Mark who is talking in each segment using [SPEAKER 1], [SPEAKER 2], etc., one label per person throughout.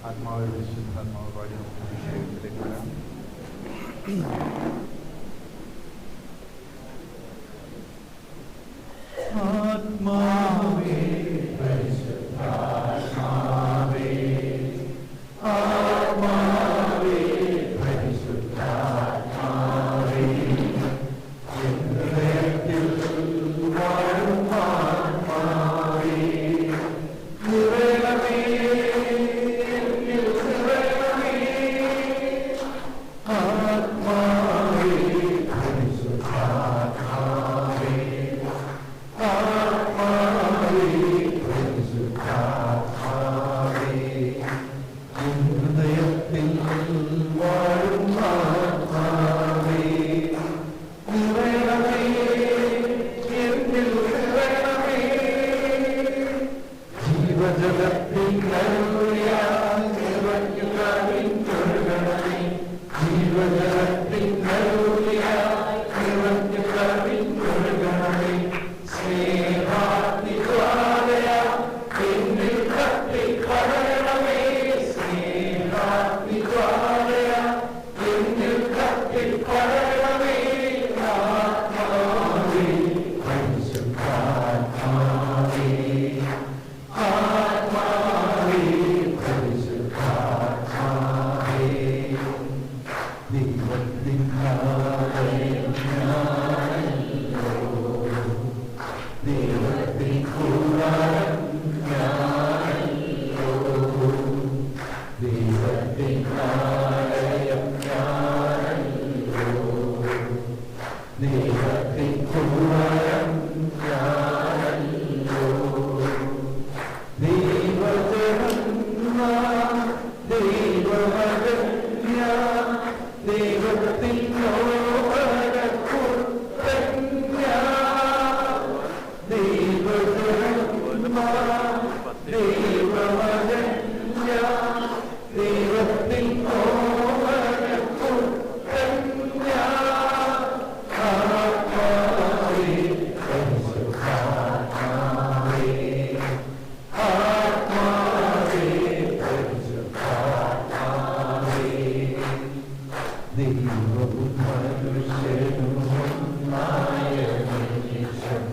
[SPEAKER 1] ആത്മാവ് വിശുദ്ധാത്മാവ് പാടി നമുക്ക് വിഷയത്തിലേക്ക് വരാം. ആത്മാവേ പരിശുദ്ധാത്മാവേ, ആത്മാവേ പരിശുദ്ധാത്മാവേ, ഹൃദയത്തിൽ വാഴും ആത്മാവേ, നിറയണമേ എന്നിൽ നിറയണമേ. ആത്മാവേ പരിശുദ്ധാത്മാവേ, ആത്മാവേ പരിശുദ്ധാത്മാവേ, ഹൃദയത്തിൽ വാഴും ആത്മാവേ, നിറയണമേ എന്നിൽ നിറയണമേ. ജീവജലത്തിൽ നരുയാൽ നിറഞ്ഞു കവിഞ്ഞൊഴുകണമേ, ജീവജലത്തിൽ നരുയാൽ നിറഞ്ഞു കവിഞ്ഞൊഴുകണമേ. സ്നേഹാഗ്നിജ്വാലയാ എന്നിൽ കത്തിപ്പടരണമേ, സ്നേഹാഗ്നിജ്വാലയാ എന്നിൽ കത്തിപ്പടരണമേ. ആത്മാവേ പരിശുദ്ധാത്മാവേ, ആത്മാവേ പരിശുദ്ധാത്മാവേ, ദൈവത്തിൻ ആലയം ഞാനല്ലോ, ദൈവത്തിൻ കൂടാരം ഞാനല്ലോ, ദൈവത്തിൻ ആലയം ഞാനല്ലോ, ദൈവത്തിൻ കൂടാരം ഞാനല്ലോ. ദൈവജനം നാം, ദൈവമകൻ ഞാൻ, ദൈവത്തിൻ ലോകപുത്രൻ ഞാൻ. ദൈവജനം നാം, ദൈവമകൻ ഞാൻ, ദൈവത്തിൻ ലോകപുത്രൻ ഞാൻ. ആത്മാവേ പരിശുദ്ധാത്മാവേ, ആത്മാവേ പരിശുദ്ധാത്മാവേ, ദൈവവും മനുഷ്യനും ഒന്നായ നിമിഷം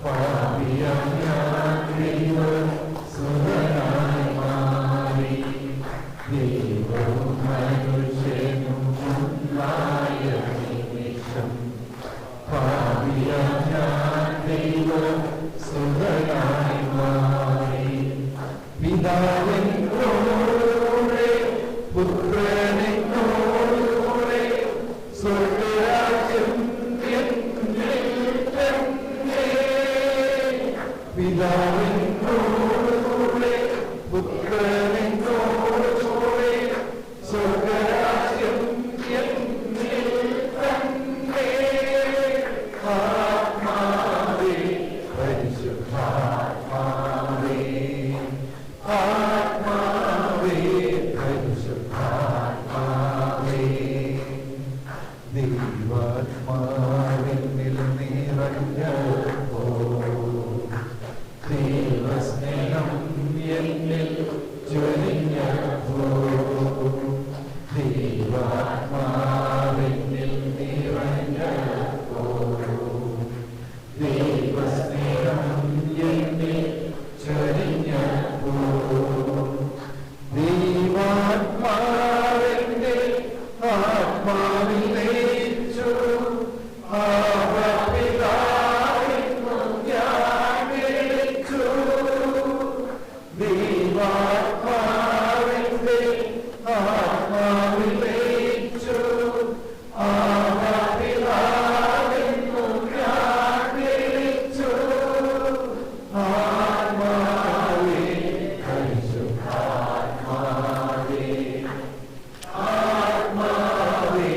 [SPEAKER 1] പാപിയാം ഞാൻ ദൈവസുതനായി മാറി. ദൈവവും മനുഷ്യനും ഒന്നായ നിമിഷം പാപിയാം ഞാൻ ദൈവസുതനായി മാറി. പിതാവിനോടുകൂടെ പുത്രനെന്നോടുകൂടെ സ്വർഗ്ഗരാജ്യം എന്നിൽ തന്നെ. പിതാവിനോടുകൂടെ പുത്രനെന്നോടുകൂടെ സ്വർഗ്ഗരാജ്യം എന്നിൽ തന്നെ. ആത്മാവേ പരിശുദ്ധാത്മാവേ, ആത്മാവേ പരിശുദ്ധാത്മാവേ, ദൈവാത്മാവിൽ നിറഞ്ഞപ്പോൾ ദൈവസ്നേഹം എന്നിൽ ജ്വലിഞ്ഞപ്പോൾ, ദൈവാത്മാവിൽ നിറഞ്ഞപ്പോൾ ദൈവസ്നേഹം എന്നിൽ ജ്വലിഞ്ഞപ്പോൾ, ദൈവാത്മാവിന്റെ ആത്മാവിൽ ലയിച്ചു. ആപിതാവിന്നു ഞാൻ വിളിച്ചു. ദൈവാത്മാവിന്റെ ആത്മാവിൽ ലയിച്ചു. ആപിതാവിന്നു ഞാൻ വിളിച്ചു. ആത്മാവേ പരിശുദ്ധാത്മാവേ, ആത്മാവേ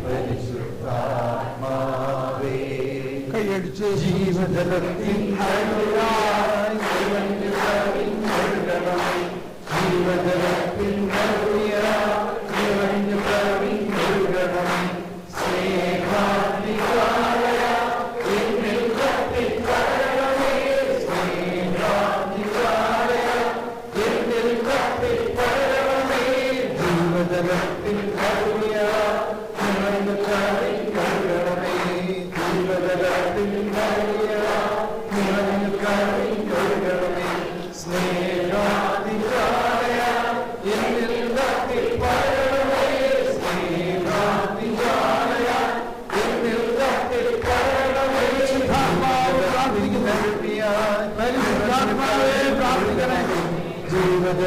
[SPEAKER 1] പരിശുദ്ധാത്മാവേ, കൈയടിച്ച് ജീവജലത്തിൽ അരുളായി നിറഞ്ഞു കവിഞ്ഞൊഴുകണമേ, ജീവജലത്തിൽ നിറഞ്ഞു കവിഞ്ഞൊഴുകണമേ. സ്നേഹാഗ്നിജ്വാലയാ എന്നിൽ കത്തിപ്പടരണമേ, സ്നേഹാഗ്നിജ്വാലയാ എന്നിൽ കത്തിപ്പടരണമേ.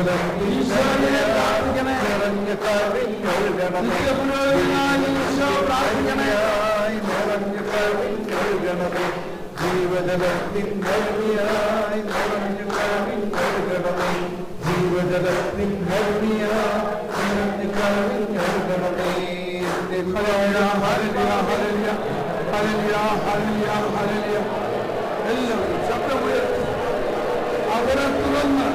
[SPEAKER 1] ഈശോയെ പ്രാർത്ഥിക്കണേ. നിറഞ്ഞു കവിഞ്ഞൊഴുകണമേ. ഈശോ പ്രാർത്ഥിക്കണേ. നിറഞ്ഞു കവിഞ്ഞൊഴുകണമേ. ജീവജലത്തിൻ ഭംഗിയായി നിറഞ്ഞു കവിഞ്ഞൊഴുകണമേ. ജീവജലത്തിൻ ഭംഗിയായി നിറഞ്ഞു കവിഞ്ഞൊഴുകണമേ. Hallelujah hallelujah hallelujah hallelujah hallelujah. എല്ലാവരും ശബ്ദമുയർത്തി അവരെ തുറന്ന്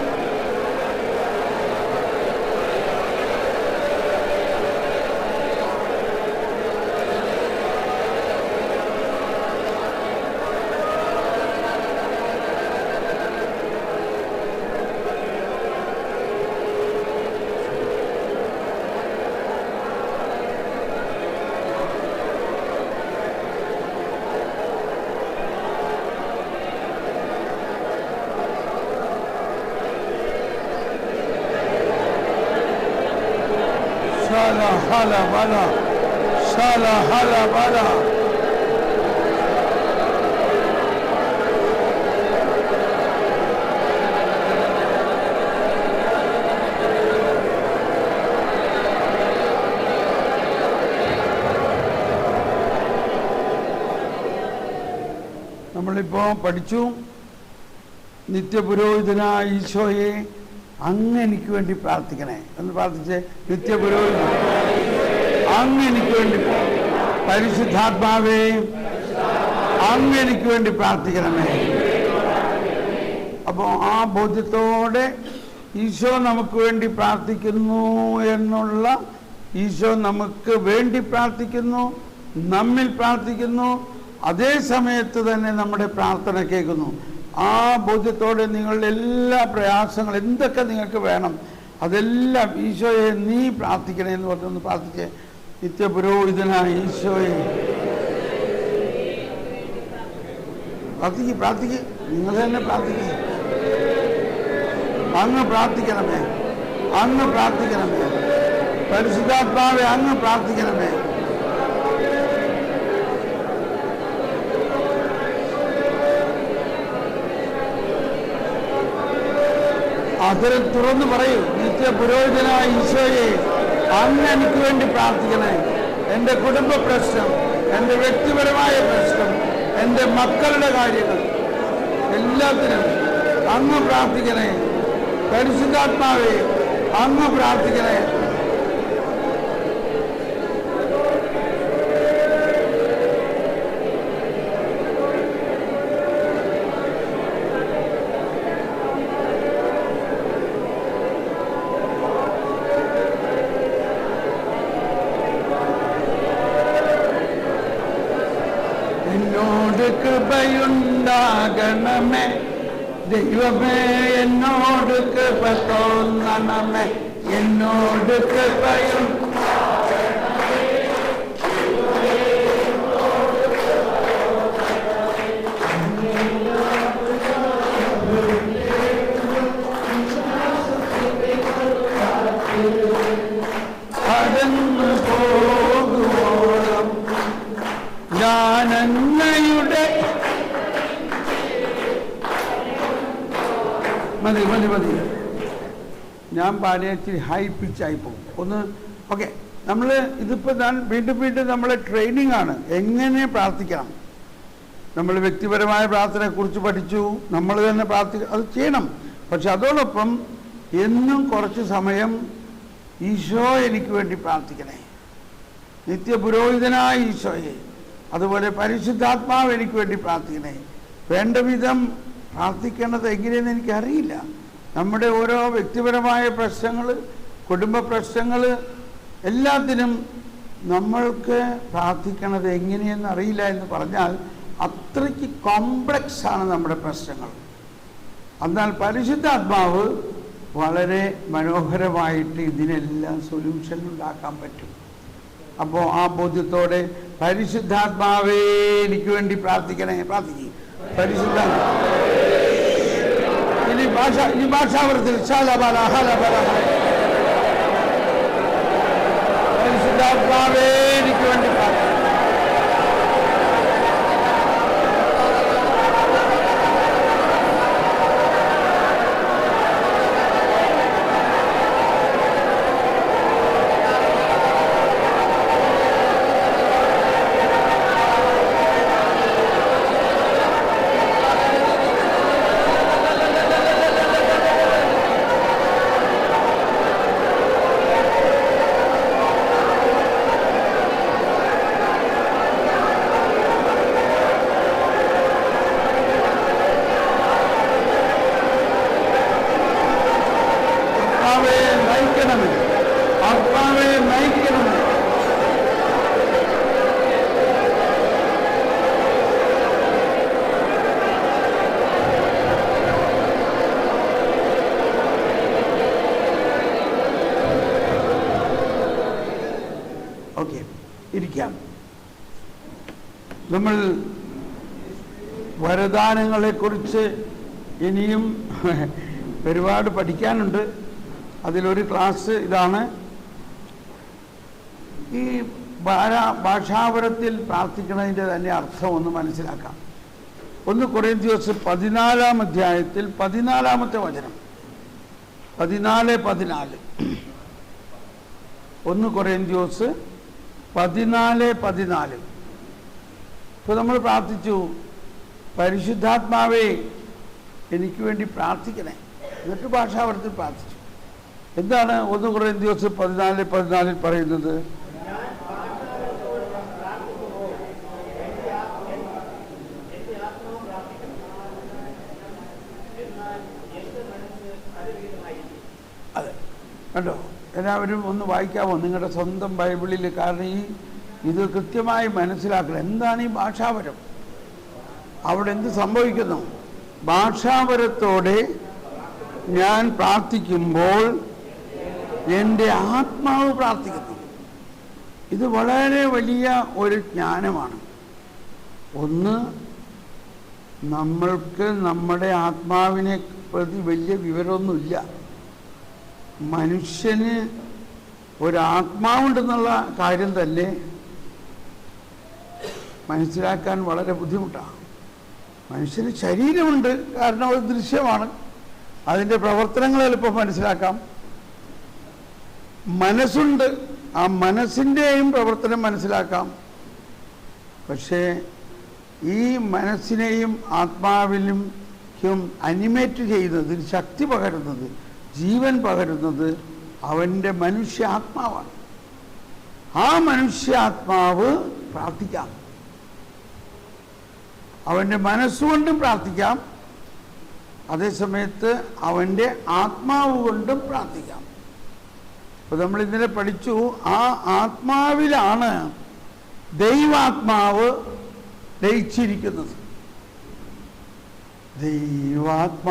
[SPEAKER 1] hala bala shala hala bala. നമ്മളിപ്പോ പഠിച്ചു നിത്യപുരോഹിതനായ ഈശോയെ അങ്ങ് എനിക്ക് വേണ്ടി പ്രാർത്ഥിക്കണേ എന്ന് പ്രാർത്ഥിച്ച്. നിത്യപുരോഹിതൻ അങ്ങ് എനിക്ക് വേണ്ടി, പരിശുദ്ധാത്മാവേ അങ്ങ് എനിക്ക് വേണ്ടി പ്രാർത്ഥിക്കണമേ. അപ്പോൾ ആ ബോധ്യത്തോടെ ഈശോ നമുക്ക് വേണ്ടി പ്രാർത്ഥിക്കുന്നു എന്നുള്ള, ഈശോ നമുക്ക് വേണ്ടി പ്രാർത്ഥിക്കുന്നു, നമ്മിൽ പ്രാർത്ഥിക്കുന്നു, അതേ സമയത്ത് തന്നെ നമ്മുടെ പ്രാർത്ഥന കേൾക്കുന്നു. ആ ബോധ്യത്തോടെ നിങ്ങളുടെ എല്ലാ പ്രയാസങ്ങളും എന്തൊക്കെ നിങ്ങൾക്ക് വേണം അതെല്ലാം ഈശോയെ നീ പ്രാർത്ഥിക്കണേ എന്ന് പറഞ്ഞൊന്ന് പ്രാർത്ഥിച്ചേ. നിത്യപുരോഹിതനായ ഈശോയെ പ്രാർത്ഥിക്ക്, നിങ്ങൾ തന്നെ പ്രാർത്ഥിക്കുക. അങ്ങ് പ്രാർത്ഥിക്കണമേ, അങ്ങ് പ്രാർത്ഥിക്കണമേ. പരിശുദ്ധാത്മാവെ അങ്ങ് പ്രാർത്ഥിക്കണമേ. അതിൽ തുറന്നു പറയൂ, നിത്യപുരോഹിതനായ ഈശോയെ അങ്ങ് എനിക്ക് വേണ്ടി പ്രാർത്ഥിക്കണേ. എൻ്റെ കുടുംബ പ്രശ്നം, എൻ്റെ വ്യക്തിപരമായ പ്രശ്നം, എൻ്റെ മക്കളുടെ കാര്യങ്ങൾ എല്ലാത്തിനും അങ്ങ് പ്രാർത്ഥിക്കണേ. പരിശുദ്ധാത്മാവേ അങ്ങ് പ്രാർത്ഥിക്കണേ. എന്നോട് കൃപയുണ്ടാകണമേ ദൈവമേ, എന്നോട് കൃപ തോന്നണമേ. എന്നോട് കൃപയുണ്ടാകണമേ. കടന്നു പോകുവോളം ഞാനന്നയുടെ മതി മതി മതി. ഞാൻ പാടിയ ഇച്ചിരി ഹൈ പിച്ചായി പോകും ഒന്ന്. ഓക്കെ, നമ്മൾ ഇതിപ്പോൾ വീണ്ടും വീണ്ടും നമ്മളെ ട്രെയിനിങ് ആണ് എങ്ങനെ പ്രാർത്ഥിക്കണം. നമ്മൾ വ്യക്തിപരമായ പ്രാർത്ഥനയെക്കുറിച്ച് പഠിച്ചു, നമ്മൾ തന്നെ അത് ചെയ്യണം. പക്ഷെ അതോടൊപ്പം എന്നും കുറച്ച് സമയം ഈശോ എനിക്ക് വേണ്ടി പ്രാർത്ഥിക്കണേ, നിത്യപുരോഹിതനായ ഈശോയെ, അതുപോലെ പരിശുദ്ധാത്മാവ് എനിക്ക് വേണ്ടി പ്രാർത്ഥിക്കണേ. വേണ്ട വിധം പ്രാർത്ഥിക്കേണ്ടത് എങ്ങനെയെന്ന് എനിക്കറിയില്ല. നമ്മുടെ ഓരോ വ്യക്തിപരമായ പ്രശ്നങ്ങൾ, കുടുംബ പ്രശ്നങ്ങൾ, എല്ലാത്തിനും നമ്മൾക്ക് പ്രാർത്ഥിക്കണത് എങ്ങനെയെന്ന് അറിയില്ല എന്ന് പറഞ്ഞാൽ അത്രയ്ക്ക് കോംപ്ലക്സ് ആണ് നമ്മുടെ പ്രശ്നങ്ങൾ. എന്നാൽ പരിശുദ്ധാത്മാവ് വളരെ മനോഹരമായിട്ട് ഇതിനെല്ലാം സൊല്യൂഷൻ ഉണ്ടാക്കാൻ പറ്റും. അപ്പോൾ ആ ബോധ്യത്തോടെ പരിശുദ്ധാത്മാവേ എനിക്ക് വേണ്ടി പ്രാർത്ഥിക്കണേ, പ്രാർത്ഥിക്കും. ഇനി ഭാഷാവൃത്തിൽ പരിശുദ്ധാത്മാവേ എനിക്ക് വേണ്ടി പ്രാർത്ഥിക്കും. നയിക്കണമേ, ആത്മാവെ നയിക്കണമേ. ഓക്കെ, ഇരിക്കാം. നമ്മൾ വരദാനങ്ങളെക്കുറിച്ച് ഇനിയും ഒരുപാട് പഠിക്കാനുണ്ട്. അതിലൊരു ക്ലാസ് ഇതാണ്. ഈ ഭാഷാപരത്തിൽ പ്രാർത്ഥിക്കുന്നതിൻ്റെ തന്നെ അർത്ഥം ഒന്ന് മനസ്സിലാക്കാം. 1 കൊറിന്ത്യസ് 14-ാം അധ്യായത്തിൽ 14-ാമത്തെ വചനം, 14:14. 1 കൊറിന്ത്യസ് 14:14. ഇപ്പോൾ നമ്മൾ പ്രാർത്ഥിച്ചു, പരിശുദ്ധാത്മാവേ എനിക്ക് വേണ്ടി പ്രാർത്ഥിക്കണേ. എന്നിട്ട് ഭാഷാപരത്തിൽ പ്രാർത്ഥിച്ചു. എന്താണ് 1 കൊരിന്ത്യസ് 14:14 പറയുന്നത്? അതെ, കണ്ടോ? എല്ലാവരും ഒന്ന് വായിക്കാമോ നിങ്ങളുടെ സ്വന്തം ബൈബിളിൽ? കാരണം ഇത് കൃത്യമായി മനസ്സിലാക്കണം. എന്താണ് ഈ ഭാഷാപരം? അവിടെ എന്ത് സംഭവിക്കുന്നു? ഭാഷാപരത്തോടെ ഞാൻ പ്രാർത്ഥിക്കുമ്പോൾ എൻ്റെ ആത്മാവ് പ്രാർത്ഥിക്കുന്നു. ഇത് വളരെ വലിയ ഒരു ജ്ഞാനമാണ്. ഒന്ന്, നമ്മൾക്ക് നമ്മുടെ ആത്മാവിനെ പ്രതി വലിയ വിവരമൊന്നുമില്ല. മനുഷ്യന് ഒരാത്മാവുണ്ടെന്നുള്ള കാര്യം തന്നെ മനസ്സിലാക്കാൻ വളരെ ബുദ്ധിമുട്ടാണ്. മനുഷ്യന് ശരീരമുണ്ട്, കാരണം അത് ദൃശ്യമാണ്, അതിൻ്റെ പ്രവർത്തനങ്ങൾ എളുപ്പം മനസ്സിലാക്കാം. മനസ്സുണ്ട്, ആ മനസ്സിൻ്റെയും പ്രവർത്തനം മനസ്സിലാക്കാം. പക്ഷേ ഈ മനസ്സിനെയും ആത്മാവിലും അനിമേറ്റ് ചെയ്യുന്നത്, ശക്തി പകരുന്നത്, ജീവൻ പകരുന്നത് അവൻ്റെ മനുഷ്യാത്മാവാണ്. ആ മനുഷ്യാത്മാവ് പ്രാർത്ഥിക്കാം. അവൻ്റെ മനസ്സുകൊണ്ടും പ്രാർത്ഥിക്കാം, അതേസമയത്ത് അവൻ്റെ ആത്മാവ് കൊണ്ടും പ്രാർത്ഥിക്കാം. അപ്പോൾ നമ്മൾ ഇന്നലെ പഠിച്ചു, ആ ആത്മാവിലാണ് ദൈവാത്മാവ് ലയിച്ചിരിക്കുന്നത്. ദൈവാത്മാവെന്നിൽ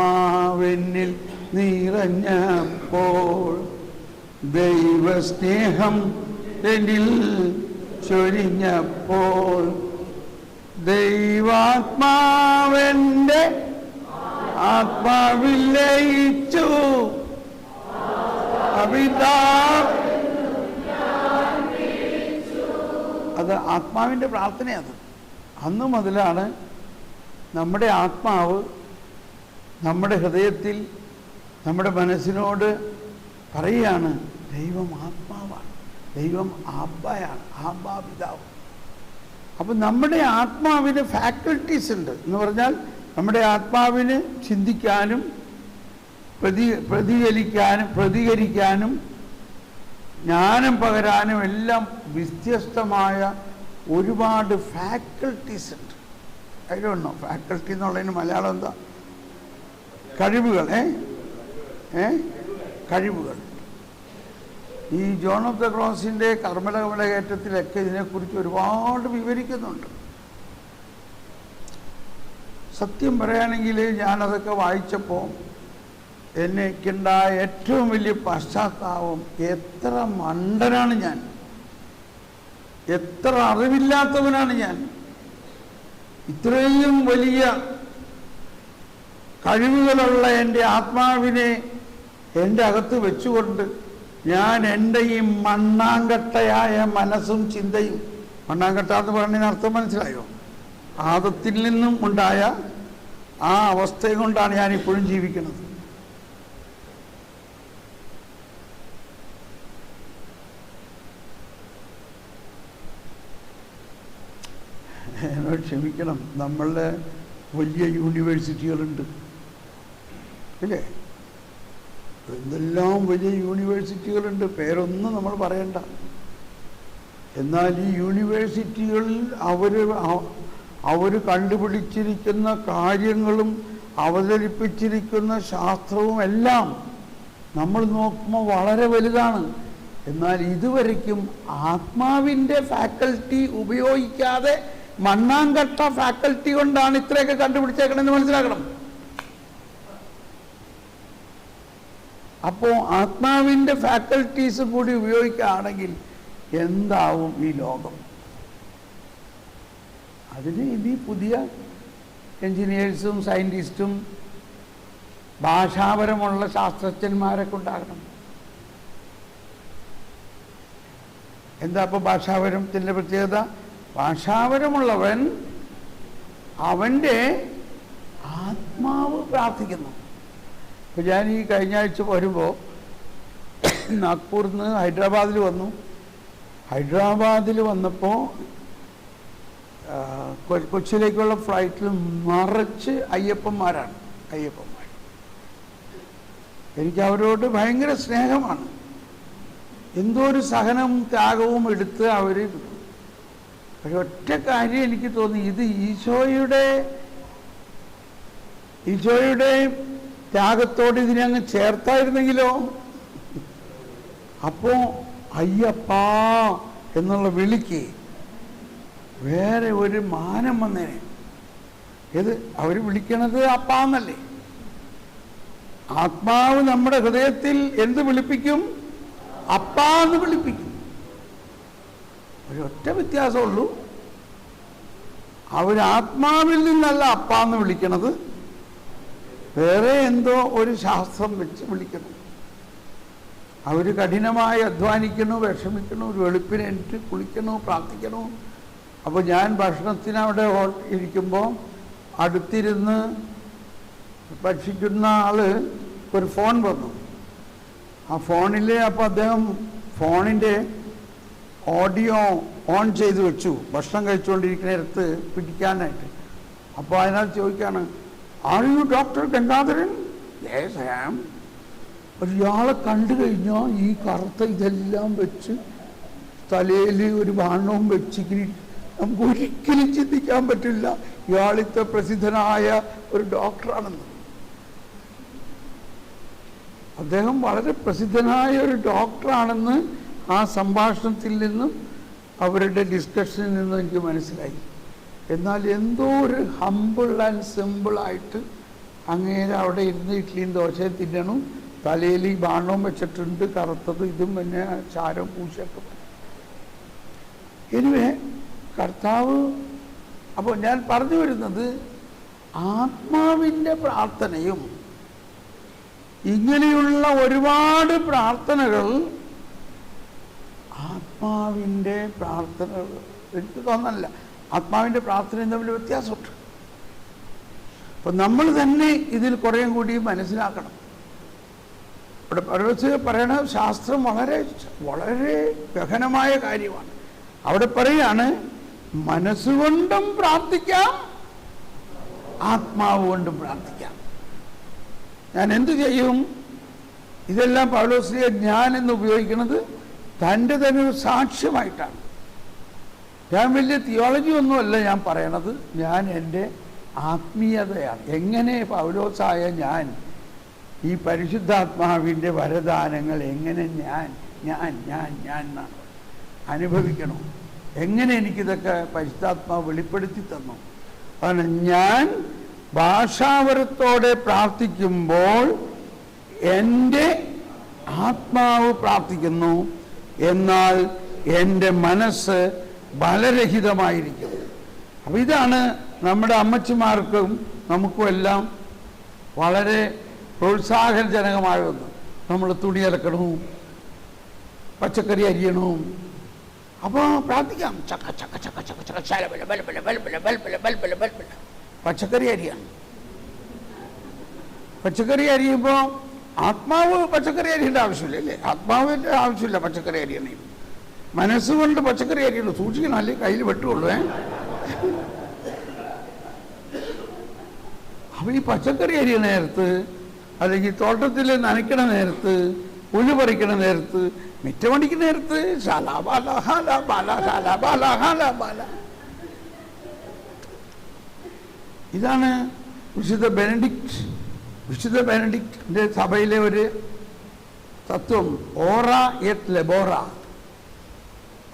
[SPEAKER 1] നിറഞ്ഞപ്പോൾ ദൈവസ്നേഹം എന്നിൽ ചൊരിഞ്ഞപ്പോൾ ദൈവാത്മാവെൻ്റെ ആത്മാവിൽ ലയിച്ചു. അത് ആത്മാവിൻ്റെ പ്രാർത്ഥനയാണ്. അന്നു മുതലാണ് നമ്മുടെ ആത്മാവ് നമ്മുടെ ഹൃദയത്തിൽ, നമ്മുടെ മനസ്സിനോട് പറയുകയാണ്, ദൈവം ആത്മാവാണ്, ദൈവം ആബ്ബയാണ്, ആബ്ബാ പിതാവ്. അപ്പം നമ്മുടെ ആത്മാവിന് ഫാക്കൽറ്റീസ് ഉണ്ട് എന്ന് പറഞ്ഞാൽ, നമ്മുടെ ആത്മാവിന് ചിന്തിക്കാനും പ്രതികരിക്കാനും ജ്ഞാനം പകരാനും എല്ലാം വ്യത്യസ്തമായ ഒരുപാട് ഫാക്കൽറ്റീസ് ഉണ്ട്. അതിലുണ്ടോ ഫാക്കൽറ്റി എന്നുള്ളതിന് മലയാളം എന്താ? കഴിവുകൾ. കഴിവുകൾ. ഈ ജോൺ ഓഫ് ദ ക്രോസിൻ്റെ കർമ്മലകമലകയറ്റത്തിലൊക്കെ ഇതിനെക്കുറിച്ച് ഒരുപാട് വിവരിക്കുന്നുണ്ട്. സത്യം പറയുകയാണെങ്കിൽ ഞാനതൊക്കെ വായിച്ചപ്പോൾ എനിക്കുണ്ടായ ഏറ്റവും വലിയ പശ്ചാത്താപം, എത്ര മണ്ടനാണ് ഞാൻ, എത്ര അറിവില്ലാത്തവനാണ് ഞാൻ. ഇത്രയും വലിയ കഴിവുകളുള്ള എൻ്റെ ആത്മാവിനെ എൻ്റെ അകത്ത് വെച്ചുകൊണ്ട് ഞാൻ എൻ്റെ ഈ മണ്ണാങ്കട്ടയായ മനസ്സും ചിന്തയും, മണ്ണാങ്കട്ട എന്ന് പറഞ്ഞതിന് അർത്ഥം മനസ്സിലായോ? ആദത്തിൽ നിന്നും ഉണ്ടായ ആ അവസ്ഥ കൊണ്ടാണ് ഞാനിപ്പോഴും ജീവിക്കുന്നത്. എന്നോട് ക്ഷമിക്കണം, നമ്മളുടെ വലിയ യൂണിവേഴ്സിറ്റികളുണ്ട് ഇല്ലേ? എന്തെല്ലാം വലിയ യൂണിവേഴ്സിറ്റികളുണ്ട്, പേരൊന്നും നമ്മൾ പറയണ്ട. എന്നാൽ ഈ യൂണിവേഴ്സിറ്റികളിൽ അവർ കണ്ടുപിടിച്ചിരിക്കുന്ന കാര്യങ്ങളും അവതരിപ്പിച്ചിരിക്കുന്ന ശാസ്ത്രവും എല്ലാം നമ്മൾ നോക്കുമ്പോൾ വളരെ വലുതാണ്. എന്നാൽ ഇതുവരയ്ക്കും ആത്മാവിൻ്റെ ഫാക്കൽറ്റി ഉപയോഗിക്കാതെ മണ്ണാങ്കട്ട ഫാക്കൽറ്റി കൊണ്ടാണ് ഇത്രയൊക്കെ കണ്ടുപിടിച്ചേക്കണമെന്ന് മനസ്സിലാക്കണം. അപ്പോൾ ആത്മാവിൻ്റെ ഫാക്കൽറ്റീസ് കൂടി ഉപയോഗിക്കുകയാണെങ്കിൽ എന്താവും ഈ ലോകം? അതിന് ഇനി പുതിയ എൻജിനീയേഴ്സും സയൻറ്റിസ്റ്റും ഭാഷാപരമുള്ള ശാസ്ത്രജ്ഞന്മാരൊക്കെ ഉണ്ടാകണം. എന്താ ഇപ്പോൾ ഭാഷാപരത്തിൻ്റെ പ്രത്യേകത? ഭാഷാപരമുള്ളവൻ അവൻ്റെ ആത്മാവ് പ്രാർത്ഥിക്കുന്നു. ഇപ്പം ഞാൻ ഈ കഴിഞ്ഞ ആഴ്ച വരുമ്പോൾ നാഗ്പൂരിൽ നിന്ന് ഹൈദരാബാദിൽ വന്നു. ഹൈദരാബാദിൽ വന്നപ്പോൾ കൊച്ചിയിലേക്കുള്ള ഫ്ലൈറ്റിൽ നിറച്ച് അയ്യപ്പന്മാരാണ്. എനിക്ക് അവരോട് ഭയങ്കര സ്നേഹമാണ്. എന്തോ ഒരു സഹനവും ത്യാഗവും എടുത്ത് അവർ. പക്ഷെ ഒറ്റ കാര്യം എനിക്ക് തോന്നി, ഇത് ഈശോയുടെ ത്യാഗത്തോട് ഇതിനെ അങ്ങ് ചേർത്തായിരുന്നെങ്കിലോ, അപ്പോൾ അയ്യപ്പാ എന്നുള്ള വിളിക്ക് വേറെ ഒരു മാനം വന്നേനെ. ഏത് അവർ വിളിക്കണത് അപ്പാന്നല്ലേ? ആത്മാവ് നമ്മുടെ ഹൃദയത്തിൽ എന്ത് വിളിപ്പിക്കും? അപ്പാന്ന് വിളിപ്പിക്കും. ഒരൊറ്റ വ്യത്യാസമുള്ളൂ, അവർ ആത്മാവിൽ നിന്നല്ല അപ്പാന്ന് വിളിക്കണത്, വേറെ എന്തോ ഒരു ശാസ്ത്രം വെച്ച് വിളിക്കണം. അവർ കഠിനമായി അധ്വാനിക്കണു, വിഷമിക്കണു, ഒരു വെളുപ്പിനെട്ട് കുളിക്കണു, പ്രാർത്ഥിക്കണു. അപ്പോൾ ഞാൻ ഭക്ഷണത്തിനവിടെ ഇരിക്കുമ്പോൾ അടുത്തിരുന്ന് ഭക്ഷിക്കുന്ന ആള് ഒരു ഫോൺ വന്നു. ആ ഫോണിൽ അപ്പോൾ അദ്ദേഹം ഫോണിൻ്റെ ഓഡിയോ ഓൺ ചെയ്ത് വെച്ചു ഭക്ഷണം കഴിച്ചുകൊണ്ടിരിക്കുന്നിടത്ത് പിടിക്കാനായിട്ട്. അപ്പോൾ അതിനകത്ത് ചോദിക്കുകയാണ്, are you doctor Gangadharan? Yes I am. ഇയാളെ കണ്ടു കഴിഞ്ഞാൽ ഈ കറുത്ത ഇതെല്ലാം വെച്ച് തലയിൽ ഒരു ബാണവും വെച്ചിങ്ങനെ നമുക്ക് ഒരിക്കലും ചിന്തിക്കാൻ പറ്റില്ല ഇയാളിത്തെ പ്രസിദ്ധനായ ഒരു ഡോക്ടറാണെന്ന്. അദ്ദേഹം വളരെ പ്രസിദ്ധനായ ഒരു ഡോക്ടറാണെന്ന് ആ സംഭാഷണത്തിൽ നിന്നും അവരുടെ ഡിസ്കഷനിൽ നിന്നും എനിക്ക് മനസ്സിലായി. എന്നാൽ എന്തോ ഒരു ഹമ്പിൾ ആൻഡ് സിമ്പിളായിട്ട് അങ്ങേരെ അവിടെ ഇരുന്ന് ഇഡ്ഡലിയും ദോശയും തിന്നണം, തലയിൽ ഈ ബാണവും വെച്ചിട്ടുണ്ട്, കറുത്തത് ഇതും പിന്നെ ചാരം പൂശൊക്കെ. എനിവേ കർത്താവ്. അപ്പോൾ ഞാൻ പറഞ്ഞു വരുന്നത്, ആത്മാവിൻ്റെ പ്രാർത്ഥനയും ഇങ്ങനെയുള്ള ഒരുപാട് പ്രാർത്ഥനകൾ, ആത്മാവിൻ്റെ പ്രാർത്ഥനകൾ എനിക്ക് തോന്നല്ല, ആത്മാവിൻ്റെ പ്രാർത്ഥനയും തമ്മിൽ വ്യത്യാസമുണ്ട്. അപ്പം നമ്മൾ തന്നെ ഇതിൽ കുറേയും കൂടി മനസ്സിലാക്കണം. ഇവിടെ പറയണ ശാസ്ത്രം വളരെ വളരെ ഗഹനമായ കാര്യമാണ്. അവിടെ പറയാണ്, മനസ്സുകൊണ്ടും പ്രാർത്ഥിക്കാം, ആത്മാവ് കൊണ്ടും പ്രാർത്ഥിക്കാം. ഞാൻ എന്തു ചെയ്യും? ഇതെല്ലാം പൗലോസ്ലീഹ ഞാൻ എന്ന് ഉപയോഗിക്കുന്നത് തൻ്റെ തന്നെ ഒരു സാക്ഷ്യമായിട്ടാണ്. ഞാൻ വലിയ തിയോളജി ഒന്നുമല്ല ഞാൻ പറയണത്, ഞാൻ എൻ്റെ ആത്മീയതയാണ്. എങ്ങനെ പൗലോസായ ഞാൻ ഈ പരിശുദ്ധാത്മാവിൻ്റെ വരദാനങ്ങൾ എങ്ങനെ ഞാൻ എന്നാണ് അനുഭവിക്കണം, എങ്ങനെ എനിക്കിതൊക്കെ പരിശുദ്ധാത്മാവ് വെളിപ്പെടുത്തി തന്നു. അതാണ് ഞാൻ ഭാഷാവരത്തോടെ പ്രാർത്ഥിക്കുമ്പോൾ എൻ്റെ ആത്മാവ് പ്രാർത്ഥിക്കുന്നു, എന്നാൽ എൻ്റെ മനസ്സ് ബലരഹിതമായിരിക്കും. അപ്പം ഇതാണ് നമ്മുടെ അമ്മച്ചിമാർക്കും നമുക്കും എല്ലാം വളരെ പ്രോത്സാഹനജനകമായ ഒന്ന്. നമ്മൾ തുണി അലക്കണവും പച്ചക്കറി അരിയണവും. അപ്പോൾ പ്രാർത്ഥിക്കാം, ചക്ക ചക്ക ചക്ക ചക്ക ചക്ക പച്ചക്കറി അരിയാണ്. പച്ചക്കറി അരിയുമ്പോൾ ആത്മാവ് പച്ചക്കറി അരിയേണ്ട ആവശ്യമില്ല അല്ലേ? ആത്മാവിൻ്റെ ആവശ്യമില്ല പച്ചക്കറി അരിയണേ. മനസ്സുകൊണ്ട് പച്ചക്കറി അരിയുള്ളൂ, സൂക്ഷിക്കണം, അല്ലേ കയ്യിൽ വെട്ടുള്ളൂ. അപ്പോൾ ഈ പച്ചക്കറി അരിയ നേരത്ത്, അല്ലെങ്കിൽ തോട്ടത്തിൽ നനയ്ക്കണ നേരത്ത്, പുല്ല് പറിക്കണ നേരത്ത്, മിറ്റമടിക്കുന്ന നേരത്ത് ഇതാണ് വിശുദ്ധ ബെനഡിക്റ്റിൻ്റെ സഭയിലെ ഒരു തത്വം ഓറ എറ്റ് ലെബോറ.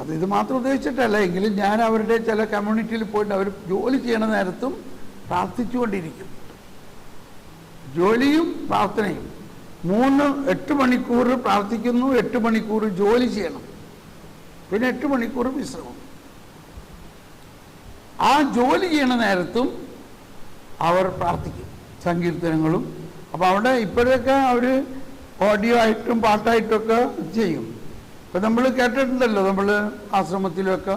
[SPEAKER 1] അത് ഇത് മാത്രം ഉദ്ദേശിച്ചിട്ടല്ല, എങ്കിലും ഞാൻ അവരുടെ ചില കമ്മ്യൂണിറ്റിയിൽ പോയിട്ട് അവർ ജോലി ചെയ്യണ നേരത്തും പ്രാർത്ഥിച്ചുകൊണ്ടിരിക്കും. ജോലിയും പ്രാർത്ഥനയും 8 മണിക്കൂർ പ്രാർത്ഥിക്കുന്നു, 8 മണിക്കൂർ ജോലി ചെയ്യണം, പിന്നെ 8 മണിക്കൂർ വിശ്രമം. ആ ജോലി ചെയ്യണ നേരത്തും അവർ പ്രാർത്ഥിക്കും, സങ്കീർത്തനങ്ങളും. അപ്പോൾ അവിടെ ഇപ്പോഴൊക്കെ അവർ ഓഡിയോ ആയിട്ടും പാട്ടായിട്ടുമൊക്കെ ചെയ്യും. ഇപ്പം നമ്മൾ കേട്ടിട്ടുണ്ടല്ലോ, നമ്മൾ ആശ്രമത്തിലൊക്കെ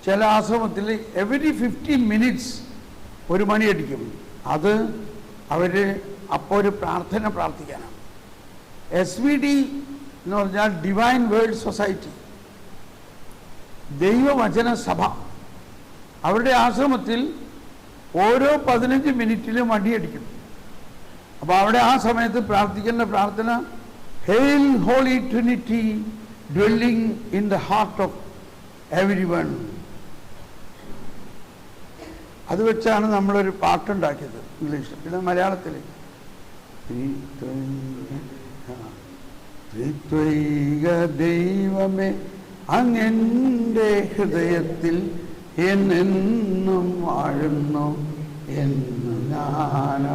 [SPEAKER 1] ചില ആശ്രമത്തിൽ എവരി 15 മിനിറ്റ്സ് 1 മണി അടിക്കും. അത് അവർ അപ്പോൾ ഒരു പ്രാർത്ഥിക്കാനാണ്. SVD എന്ന് പറഞ്ഞാൽ ഡിവൈൻ വേൾഡ് സൊസൈറ്റി, ദൈവവചന സഭ. അവരുടെ ആശ്രമത്തിൽ ഓരോ 15 മിനിറ്റിലും മണിയടിക്കും. അപ്പോൾ അവിടെ ആ സമയത്ത് പ്രാർത്ഥിക്കേണ്ട പ്രാർത്ഥന hail Holy Trinity dwelling in the heart of everyone. അത് വെച്ചാണ് നമ്മളൊരു പാട്ടുണ്ടാക്കിയത് ഇംഗ്ലീഷിൽ, പിന്നെ മലയാളത്തിൽ ത്രിത്വൈക ദൈവമേ അങ്ങെൻ്റെ ഹൃദയത്തിൽ എന്നെന്നും വാഴുന്നു എന്ന് ഞാൻ.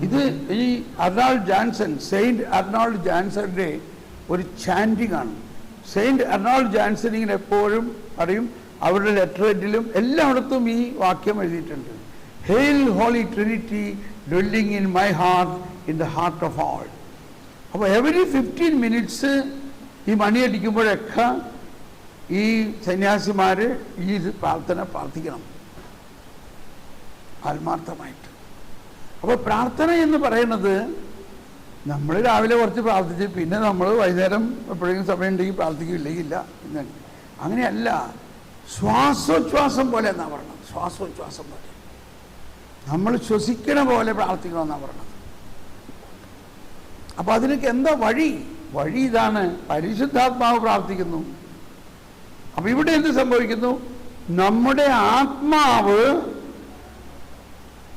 [SPEAKER 1] ഇത് ഈ അർണോൾഡ് ജാൻസൺ, സെയിൻറ്റ് അർണോൾഡ് ജാൻസന്റെ ഒരു ചാൻറ്റിംഗ് ആണ്. സെയിൻറ്റ് അർണോൾഡ് ജാൻസൺ ഇങ്ങനെ എപ്പോഴും പറയും, അവരുടെ ലെറ്ററേറ്റിലും എല്ലായിടത്തും ഈ വാക്യം എഴുതിയിട്ടുണ്ട്. Hail Holy Trinity dwelling in my heart in the heart of all. അപ്പോൾ എവരി 15 മിനിറ്റ്സ് ഈ മണിയടിക്കുമ്പോഴൊക്കെ ഈ സന്യാസിമാർ ഈ പ്രാർത്ഥിക്കണം ആത്മാർത്ഥമായിട്ട്. അപ്പോൾ പ്രാർത്ഥന എന്ന് പറയുന്നത് നമ്മൾ രാവിലെ കുറച്ച് പ്രാർത്ഥിച്ച് പിന്നെ നമ്മൾ വൈകുന്നേരം എപ്പോഴെങ്കിലും സമയം ഉണ്ടെങ്കിൽ പ്രാർത്ഥിക്കില്ല എന്നാണ്. അങ്ങനെയല്ല, ശ്വാസോച്ഛ്വാസം പോലെ എന്നാണ് പറഞ്ഞത്. ശ്വാസോച്ഛ്വാസം പോലെ നമ്മൾ ശ്വസിക്കണ പോലെ പ്രാർത്ഥിക്കണമെന്നാണ് പറഞ്ഞത്. അപ്പോൾ അതിനൊക്കെ എന്താ വഴി ഇതാണ്, പരിശുദ്ധാത്മാവ് പ്രാർത്ഥിക്കുന്നു. അപ്പോൾ ഇവിടെ എന്ത് സംഭവിക്കുന്നു? നമ്മുടെ ആത്മാവ്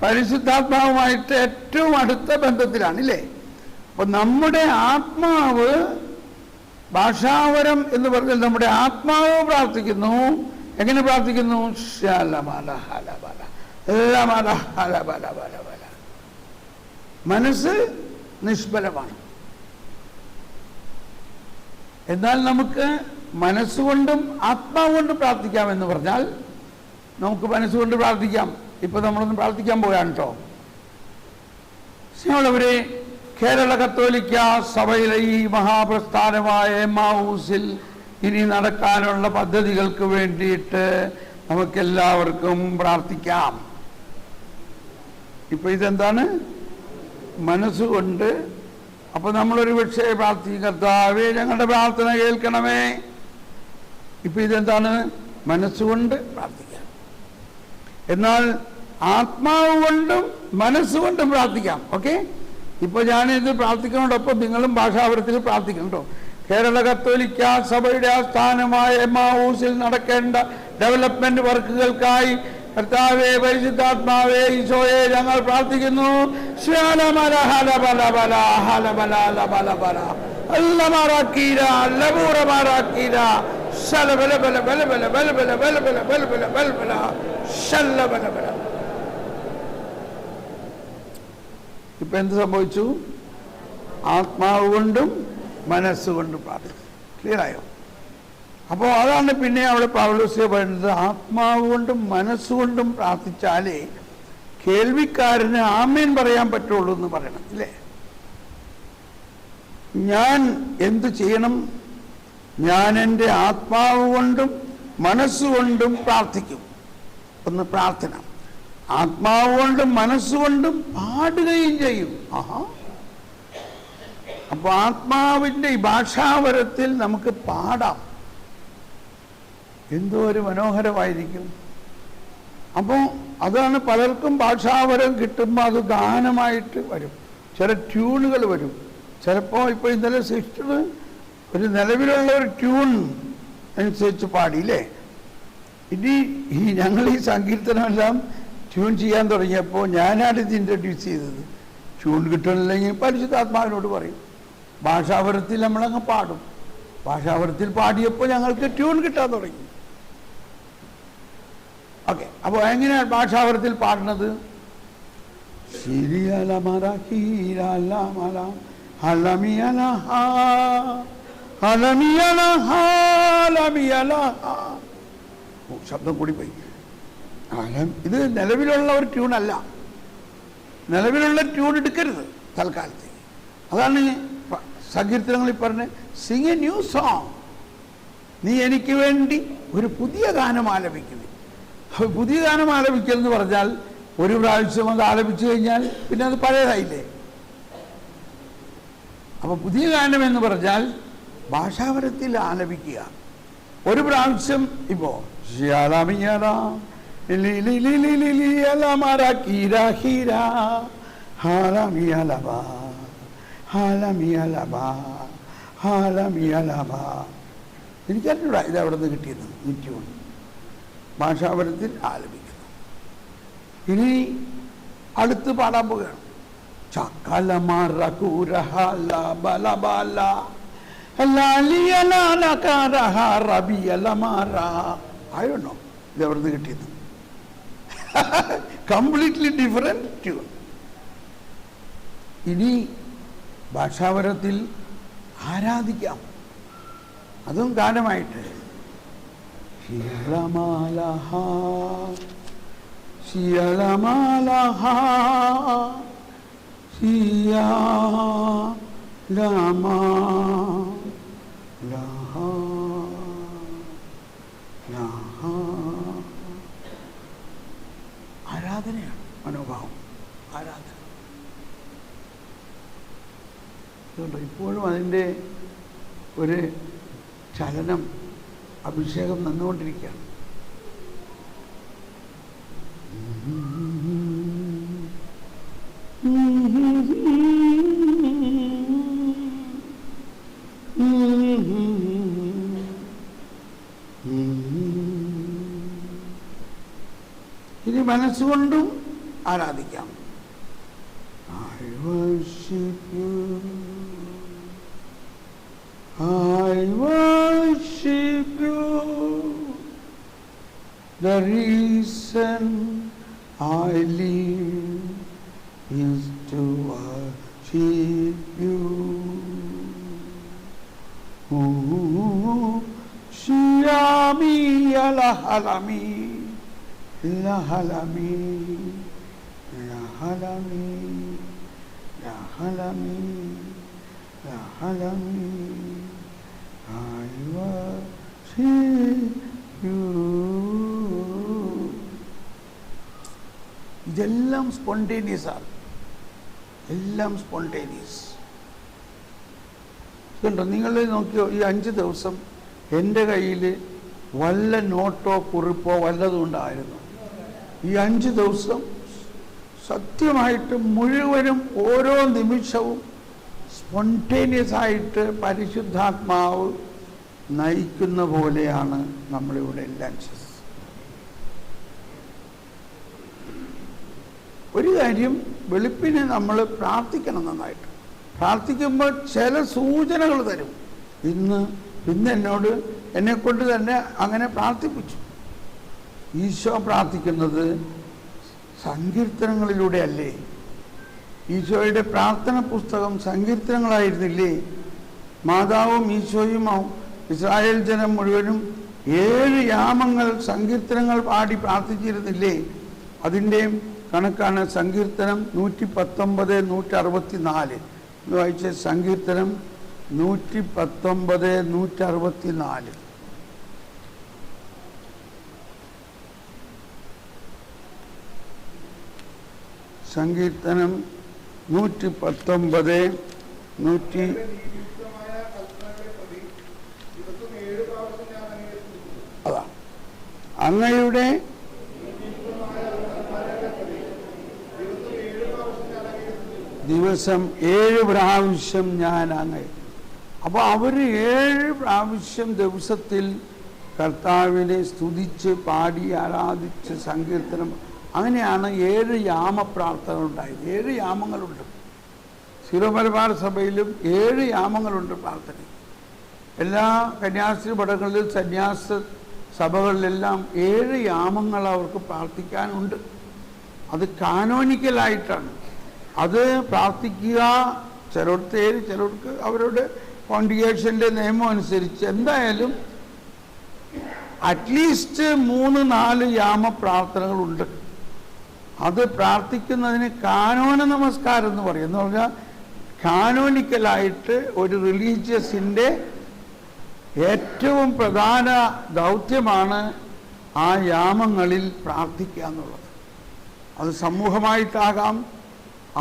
[SPEAKER 1] പരിശുദ്ധാത്മാവുമായിട്ട് ഏറ്റവും അടുത്ത ബന്ധത്തിലാണ്, ഇല്ലേ? അപ്പൊ നമ്മുടെ ആത്മാവ്, ഭാഷാവരം എന്ന് പറഞ്ഞാൽ നമ്മുടെ ആത്മാവ് പ്രാർത്ഥിക്കുന്നു. എങ്ങനെ പ്രാർത്ഥിക്കുന്നു? മനസ്സ് നിഷ്ഫലമാണ്. എന്നാൽ നമുക്ക് മനസ്സുകൊണ്ടും ആത്മാവുകൊണ്ടും പ്രാർത്ഥിക്കാമെന്ന് പറഞ്ഞാൽ നമുക്ക് മനസ്സുകൊണ്ട് പ്രാർത്ഥിക്കാം. ഇപ്പൊ നമ്മളൊന്ന് പ്രാർത്ഥിക്കാൻ പോയാണ് കേട്ടോ. സ്നേഹമുള്ളവരെ, കേരള കത്തോലിക്ക സഭയിലെ ഈ മഹാപ്രസ്ഥാനമായ എമ്മാവൂസിൽ ഇനി നടക്കാനുള്ള പദ്ധതികൾക്ക് വേണ്ടിയിട്ട് നമുക്കെല്ലാവർക്കും പ്രാർത്ഥിക്കാം. ഇപ്പൊ ഇതെന്താണ്? മനസ്സുകൊണ്ട്. അപ്പൊ നമ്മളൊരു പക്ഷേ പ്രാർത്ഥിക്കും, കർത്താവേ ഞങ്ങളുടെ പ്രാർത്ഥന കേൾക്കണമേ. ഇപ്പൊ ഇതെന്താണ്? മനസ്സുകൊണ്ട് പ്രാർത്ഥിക്കാം. എന്നാൽ ആത്മാവ് കൊണ്ടും മനസ്സുകൊണ്ടും പ്രാർത്ഥിക്കാം. ഓക്കെ, ഇപ്പൊ ഞാനിത് പ്രാർത്ഥിക്കുന്നതോടൊപ്പം നിങ്ങളും ഭാഷാവരത്തിൽ പ്രാർത്ഥിക്കണം കേട്ടോ. കേരള കത്തോലിക്ക സഭയുടെ ആസ്ഥാനമായ എമ്മാവൂസിൽ നടക്കേണ്ട ഡെവലപ്മെന്റ് വർക്കുകൾക്കായി കർത്താവേ, പരിശുദ്ധാത്മാവേ, ഈശോയെ ഞങ്ങൾ പ്രാർത്ഥിക്കുന്നു. ഇപ്പൊ എന്ത് സംഭവിച്ചു? ആത്മാവ് കൊണ്ടും മനസ്സുകൊണ്ടും പ്രാർത്ഥിക്കും. ക്ലിയറായോ? അപ്പോൾ അതാണ് പിന്നെ അവിടെ പൗലോസ് പറയുന്നത്, ആത്മാവ് കൊണ്ടും മനസ്സുകൊണ്ടും പ്രാർത്ഥിച്ചാലേ കേൾവിക്കാരന് ആമേൻ പറയാൻ പറ്റുള്ളൂ എന്ന് പറയണം, ഇല്ലേ? ഞാൻ എന്തു ചെയ്യണം? ഞാൻ എൻ്റെ ആത്മാവ് കൊണ്ടും മനസ്സുകൊണ്ടും പ്രാർത്ഥിക്കും. ഒന്ന് പ്രാർത്ഥന. ആത്മാവ് കൊണ്ടും മനസ്സുകൊണ്ടും പാടുകയും ചെയ്യും. അപ്പൊ ആത്മാവിൻ്റെ ഈ ഭാഷാവരത്തിൽ നമുക്ക് പാടാം. എന്തോ ഒരു മനോഹരമായിരിക്കും. അപ്പോൾ അതാണ് പലർക്കും ഭാഷാവരം കിട്ടുമ്പോൾ അത് ഗാനമായിട്ട് വരും, ചില ട്യൂണുകൾ വരും. ചിലപ്പോൾ ഇപ്പോൾ ഇന്നലെ സിസ്റ്റർ ഒരു നിലവിലുള്ള ഒരു ട്യൂൺ അനുസരിച്ച് പാടിയില്ലേ. ഇനി ഞങ്ങൾ ഈ സങ്കീർത്തനമെല്ലാം ട്യൂൺ ചെയ്യാൻ തുടങ്ങിയപ്പോൾ ഞാനാണ് ഇത് ഇൻട്രൊഡ്യൂസ് ചെയ്തത്. ട്യൂൺ കിട്ടണില്ലെങ്കിൽ പരിശുദ്ധാത്മാവിനോട് പറയും, ഭാഷാപരത്തിൽ നമ്മളങ്ങ് പാടും. ഭാഷാപരത്തിൽ പാടിയപ്പോൾ ഞങ്ങൾക്ക് ട്യൂൺ കിട്ടാൻ തുടങ്ങി. ഓക്കെ, അപ്പോൾ എങ്ങനെയാണ് ഭാഷാപരത്തിൽ പാടുന്നത്? ശബ്ദം കൂടി പോയി. ഇത് നിലവിലുള്ള ഒരു ട്യൂണല്ല. നിലവിലുള്ള ട്യൂൺ എടുക്കരുത് തൽക്കാലത്ത്. അതാണ് സങ്കീർത്തനങ്ങളിൽ പറഞ്ഞ് സിംഗ് എ ന്യൂ സോങ്. നീ എനിക്ക് വേണ്ടി ഒരു പുതിയ ഗാനം ആലപിക്കുന്നു. പുതിയ ഗാനം ആലപിക്കൽ എന്ന് പറഞ്ഞാൽ ഒരു പ്രാവശ്യം അത് ആലപിച്ചു കഴിഞ്ഞാൽ പിന്നെ അത് പഴയതായില്ലേ. അപ്പൊ പുതിയ ഗാനം എന്ന് പറഞ്ഞാൽ ഭാഷാപരത്തിൽ ആലപിക്കുക. ഒരു പ്രാവശ്യം ഇപ്പോ എനിക്കറിഞ്ഞൂടാ ഇത് എവിടെ നിന്ന് കിട്ടിയത്. നിത്യമാണ് ഭാഷാപരത്തിൽ ആലപിക്കുന്നു. ഇനി അടുത്ത് പാടാൻ പോവുകയാണ്. ആയോണോ ഇത് എവിടെ നിന്ന് കിട്ടിയത്? Completely different tune. ഇനി ഭാഷാപരത്തിൽ ആരാധിക്കാം, അതും ഗാനമായിട്ട്. ആരാധനയാണ് മനോഭാവം, ആരാധന. ഇപ്പോഴും അതിൻ്റെ ഒരു ചലനം, അഭിഷേകം നിന്നുകൊണ്ടിരിക്കുകയാണ്. ഇനി മനസ്സുകൊണ്ടും ആരാധിക്കാം. I worship you, I worship you, the reason I live is to worship you. Shiyami alahalami, lahalami, lahalami, lahalami, lahalami, I worship you. ഇതെല്ലാം സ്പോണ്ടേനിയസ് ആണ്, എല്ലാം സ്പോണ്ടേനിയസ്. കണ്ടോ, നിങ്ങൾ നോക്കിയോ, ഈ 5 ദിവസം എൻ്റെ കയ്യിൽ വല്ല നോട്ടോ കുറിപ്പോ വല്ലതും ഉണ്ടായിരുന്നു. ഈ 5 ദിവസം സത്യമായിട്ട് മുഴുവനും ഓരോ നിമിഷവും സ്പോണ്ടേനിയസ് ആയിട്ട് പരിശുദ്ധാത്മാവ് നയിക്കുന്ന പോലെയാണ് നമ്മളിവിടെ എല്ലാം ചെയ്തത്. ഒരു കാര്യം, വെളുപ്പിന് നമ്മൾ പ്രാർത്ഥിക്കണം നന്നായിട്ട്. പ്രാർത്ഥിക്കുമ്പോൾ ചില സൂചനകൾ തരും. ഇന്ന് എന്നോട് എന്നെക്കൊണ്ട് തന്നെ അങ്ങനെ പ്രാർത്ഥിപ്പിച്ചു. ഈശോ പ്രാർത്ഥിക്കുന്നത് സങ്കീർത്തനങ്ങളിലൂടെ അല്ലേ? ഈശോയുടെ പ്രാർത്ഥന പുസ്തകം സങ്കീർത്തനങ്ങളായിരുന്നില്ലേ? മാതാവും ഈശോയും ഇസ്രായേൽ ജനം മുഴുവനും 7 യാമങ്ങൾ സങ്കീർത്തനങ്ങൾ പാടി പ്രാർത്ഥിച്ചിരുന്നില്ലേ? അതിൻ്റെ കണക്കാണ് സങ്കീർത്തനം 119, 164. വായിച്ച സങ്കീർത്തനം 119, 164. സങ്കീർത്തനം 119, 100. അതാ അങ്ങയുടെ ദിവസം 7 പ്രാവശ്യം ഞാൻ അങ്ങ്. അപ്പോൾ അവർ 7 പ്രാവശ്യം ദിവസത്തിൽ കർത്താവിനെ സ്തുതിച്ച് പാടി ആരാധിച്ച് സങ്കീർത്തനം. അങ്ങനെയാണ് 7 യാമ പ്രാർത്ഥന ഉണ്ടായത്. 7 യാമങ്ങളുണ്ട്. സീറോ മലബാർ സഭയിലും 7 യാമങ്ങളുണ്ട് പ്രാർത്ഥന. എല്ലാ കന്യാസ്ത്രീ പടങ്ങളിലും സന്യാസ സഭകളിലെല്ലാം 7 യാമങ്ങൾ അവർക്ക് പ്രാർത്ഥിക്കാനുണ്ട്. അത് കാനോനിക്കലായിട്ടാണ്. അത് പ്രാർത്ഥിക്കുക ചിലർക്ക് ചിലർക്ക് അവരുടെ കോൺഗ്രിഗേഷൻ്റെ നിയമം അനുസരിച്ച് എന്തായാലും അറ്റ്ലീസ്റ്റ് 3-4 യാമ പ്രാർത്ഥനകളുണ്ട്. അത് പ്രാർത്ഥിക്കുന്നതിന് കാനോന നമസ്കാരം എന്ന് പറയും. എന്ന് പറഞ്ഞാൽ കാനോനിക്കലായിട്ട് ഒരു റിലീജിയസിൻ്റെ ഏറ്റവും പ്രധാന ദൗത്യമാണ് ആ യാമങ്ങളിൽ പ്രാർത്ഥിക്കുക എന്നുള്ളത്. അത് സമൂഹമായിട്ടാകാം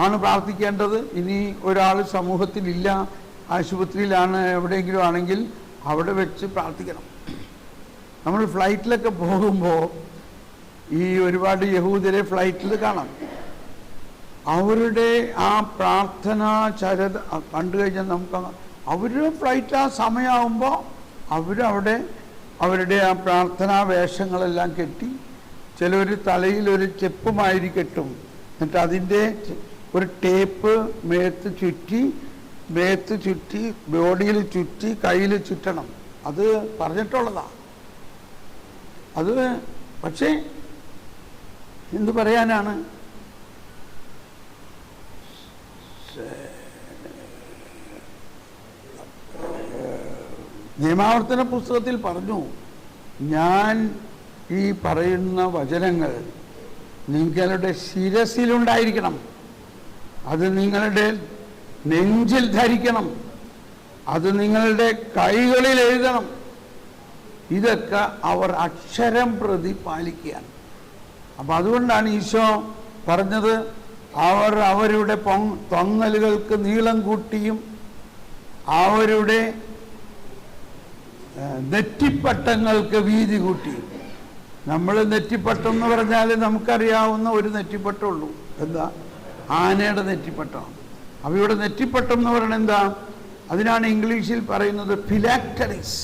[SPEAKER 1] ആണ് പ്രാർത്ഥിക്കേണ്ടത്. ഇനി ഒരാൾ സമൂഹത്തിലില്ല, ആശുപത്രിയിലാണ്, എവിടെയെങ്കിലും ആണെങ്കിൽ അവിടെ വെച്ച് പ്രാർത്ഥിക്കണം. നമ്മൾ ഫ്ലൈറ്റിലൊക്കെ പോകുമ്പോൾ ഈ ഒരുപാട് യഹൂദരെ ഫ്ലൈറ്റിൽ കാണാം. അവരുടെ ആ പ്രാർത്ഥന ചരത കണ്ടു കഴിഞ്ഞാൽ നമുക്ക് അവർ ഫ്ലൈറ്റ് ആ സമയമാകുമ്പോൾ അവരവിടെ അവരുടെ ആ പ്രാർത്ഥനാ വേഷങ്ങളെല്ലാം കെട്ടി, ചിലർ തലയിൽ ഒരു ചെപ്പുമാതിരി കെട്ടും. എന്നിട്ട് അതിൻ്റെ ഒരു ടേപ്പ് മേത്ത് ചുറ്റി ബോഡിയിൽ ചുറ്റി കയ്യിൽ ചുറ്റണം. അത് പറഞ്ഞിട്ടുള്ളതാണ്. അത് പക്ഷേ എന്ത് പറയാനാണ്, നിയമാവർത്തന പുസ്തകത്തിൽ പറഞ്ഞു, ഞാൻ ഈ പറയുന്ന വചനങ്ങൾ നിങ്ങളുടെ ശിരസിലുണ്ടായിരിക്കണം, അത് നിങ്ങളുടെ നെഞ്ചിൽ ധരിക്കണം, അത് നിങ്ങളുടെ കൈകളിൽ എഴുതണം. ഇതൊക്കെ അവർ അക്ഷരം പ്രതി പാലിക്കുകയാണ്. അപ്പം അതുകൊണ്ടാണ് ഈശോ പറഞ്ഞത്, അവരുടെ തൊങ്ങലുകൾക്ക് നീളം കൂട്ടിയും അവരുടെ നെറ്റിപ്പട്ടങ്ങൾക്ക് വീതി കൂട്ടിയും. നമ്മൾ നെറ്റിപ്പട്ടം എന്ന് പറഞ്ഞാൽ നമുക്കറിയാവുന്ന ഒരു നെറ്റിപ്പട്ടമുള്ളൂ. എന്താ? ആനയുടെ നെറ്റിപ്പട്ടമാണ്. അപ്പോൾ ഇവിടെ നെറ്റിപ്പട്ടം എന്ന് പറയുന്നത് എന്താ? അതിനാണ് ഇംഗ്ലീഷിൽ പറയുന്നത് ഫിലാക്ടറീസ്.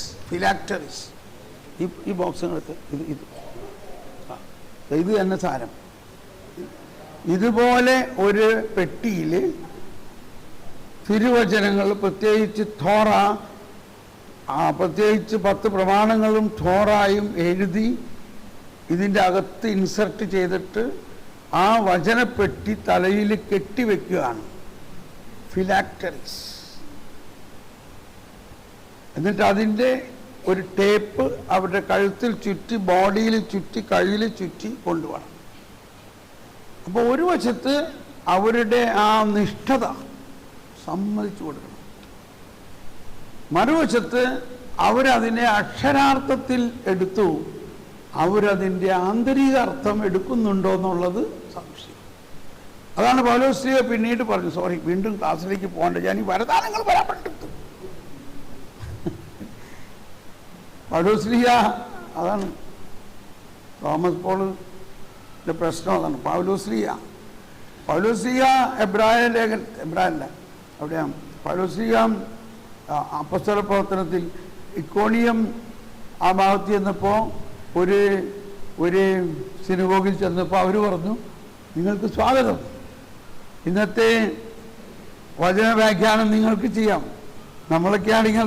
[SPEAKER 1] ഈ ബോക്സിനകത്ത് ഇത് തന്നെ സാരം. ഇതുപോലെ ഒരു പെട്ടിയിൽ തിരുവചനങ്ങൾ, പ്രത്യേകിച്ച് പ്രത്യേകിച്ച് 10 പ്രമാണങ്ങളും തോറായും എഴുതി ഇതിൻ്റെ അകത്ത് ഇൻസർട്ട് ചെയ്തിട്ട് ആ വചനപ്പെട്ടി തലയിൽ കെട്ടിവെക്കുകയാണ് ഫിലാക്ടറീസ്. എന്നിട്ട് അതിൻ്റെ ഒരു ടേപ്പ് അവരുടെ കഴുത്തിൽ ചുറ്റി, ബോഡിയിൽ ചുറ്റി, കയ്യിൽ ചുറ്റി കൊണ്ടുപോകണം. അപ്പോൾ ഒരു വശത്ത് അവരുടെ ആ നിഷ്ഠത സമ്മതിച്ചു കൊടുക്കണം, മറുവശത്ത് അവരതിനെ അക്ഷരാർത്ഥത്തിൽ എടുത്തു, അവരതിൻ്റെ ആന്തരിക അർത്ഥം എടുക്കുന്നുണ്ടോ എന്നുള്ളത് സംശയം. അതാണ് പൗലോസ്ലീഹ പിന്നീട് പറഞ്ഞു, വീണ്ടും ക്ലാസ്സിലേക്ക് പോകേണ്ട, ഞാൻ ഈ വരദാനങ്ങൾ വരാപ്പെട്ടെടുത്തു. പൗലോസ്ലീഹ അതാണ് തോമസ് പോളിൻ്റെ പ്രശ്നം. അതാണ് പൗലോസ്ലീഹ എബ്രായല്ല അവിടെയാണ്. പൗലോസ്ലീഹ അപ്പസ്തല പ്രവർത്തനത്തിൽ ഇക്കോണിയം ആ ഭാഗത്ത് ചെന്നപ്പോൾ ഒരു സിനഗോഗിൽ ചെന്നപ്പോൾ അവർ പറഞ്ഞു, നിങ്ങൾക്ക് സ്വാഗതം, ഇന്നത്തെ വചന വ്യാഖ്യാനം നിങ്ങൾക്ക് ചെയ്യാം. നമ്മളൊക്കെ ആണെങ്കിൽ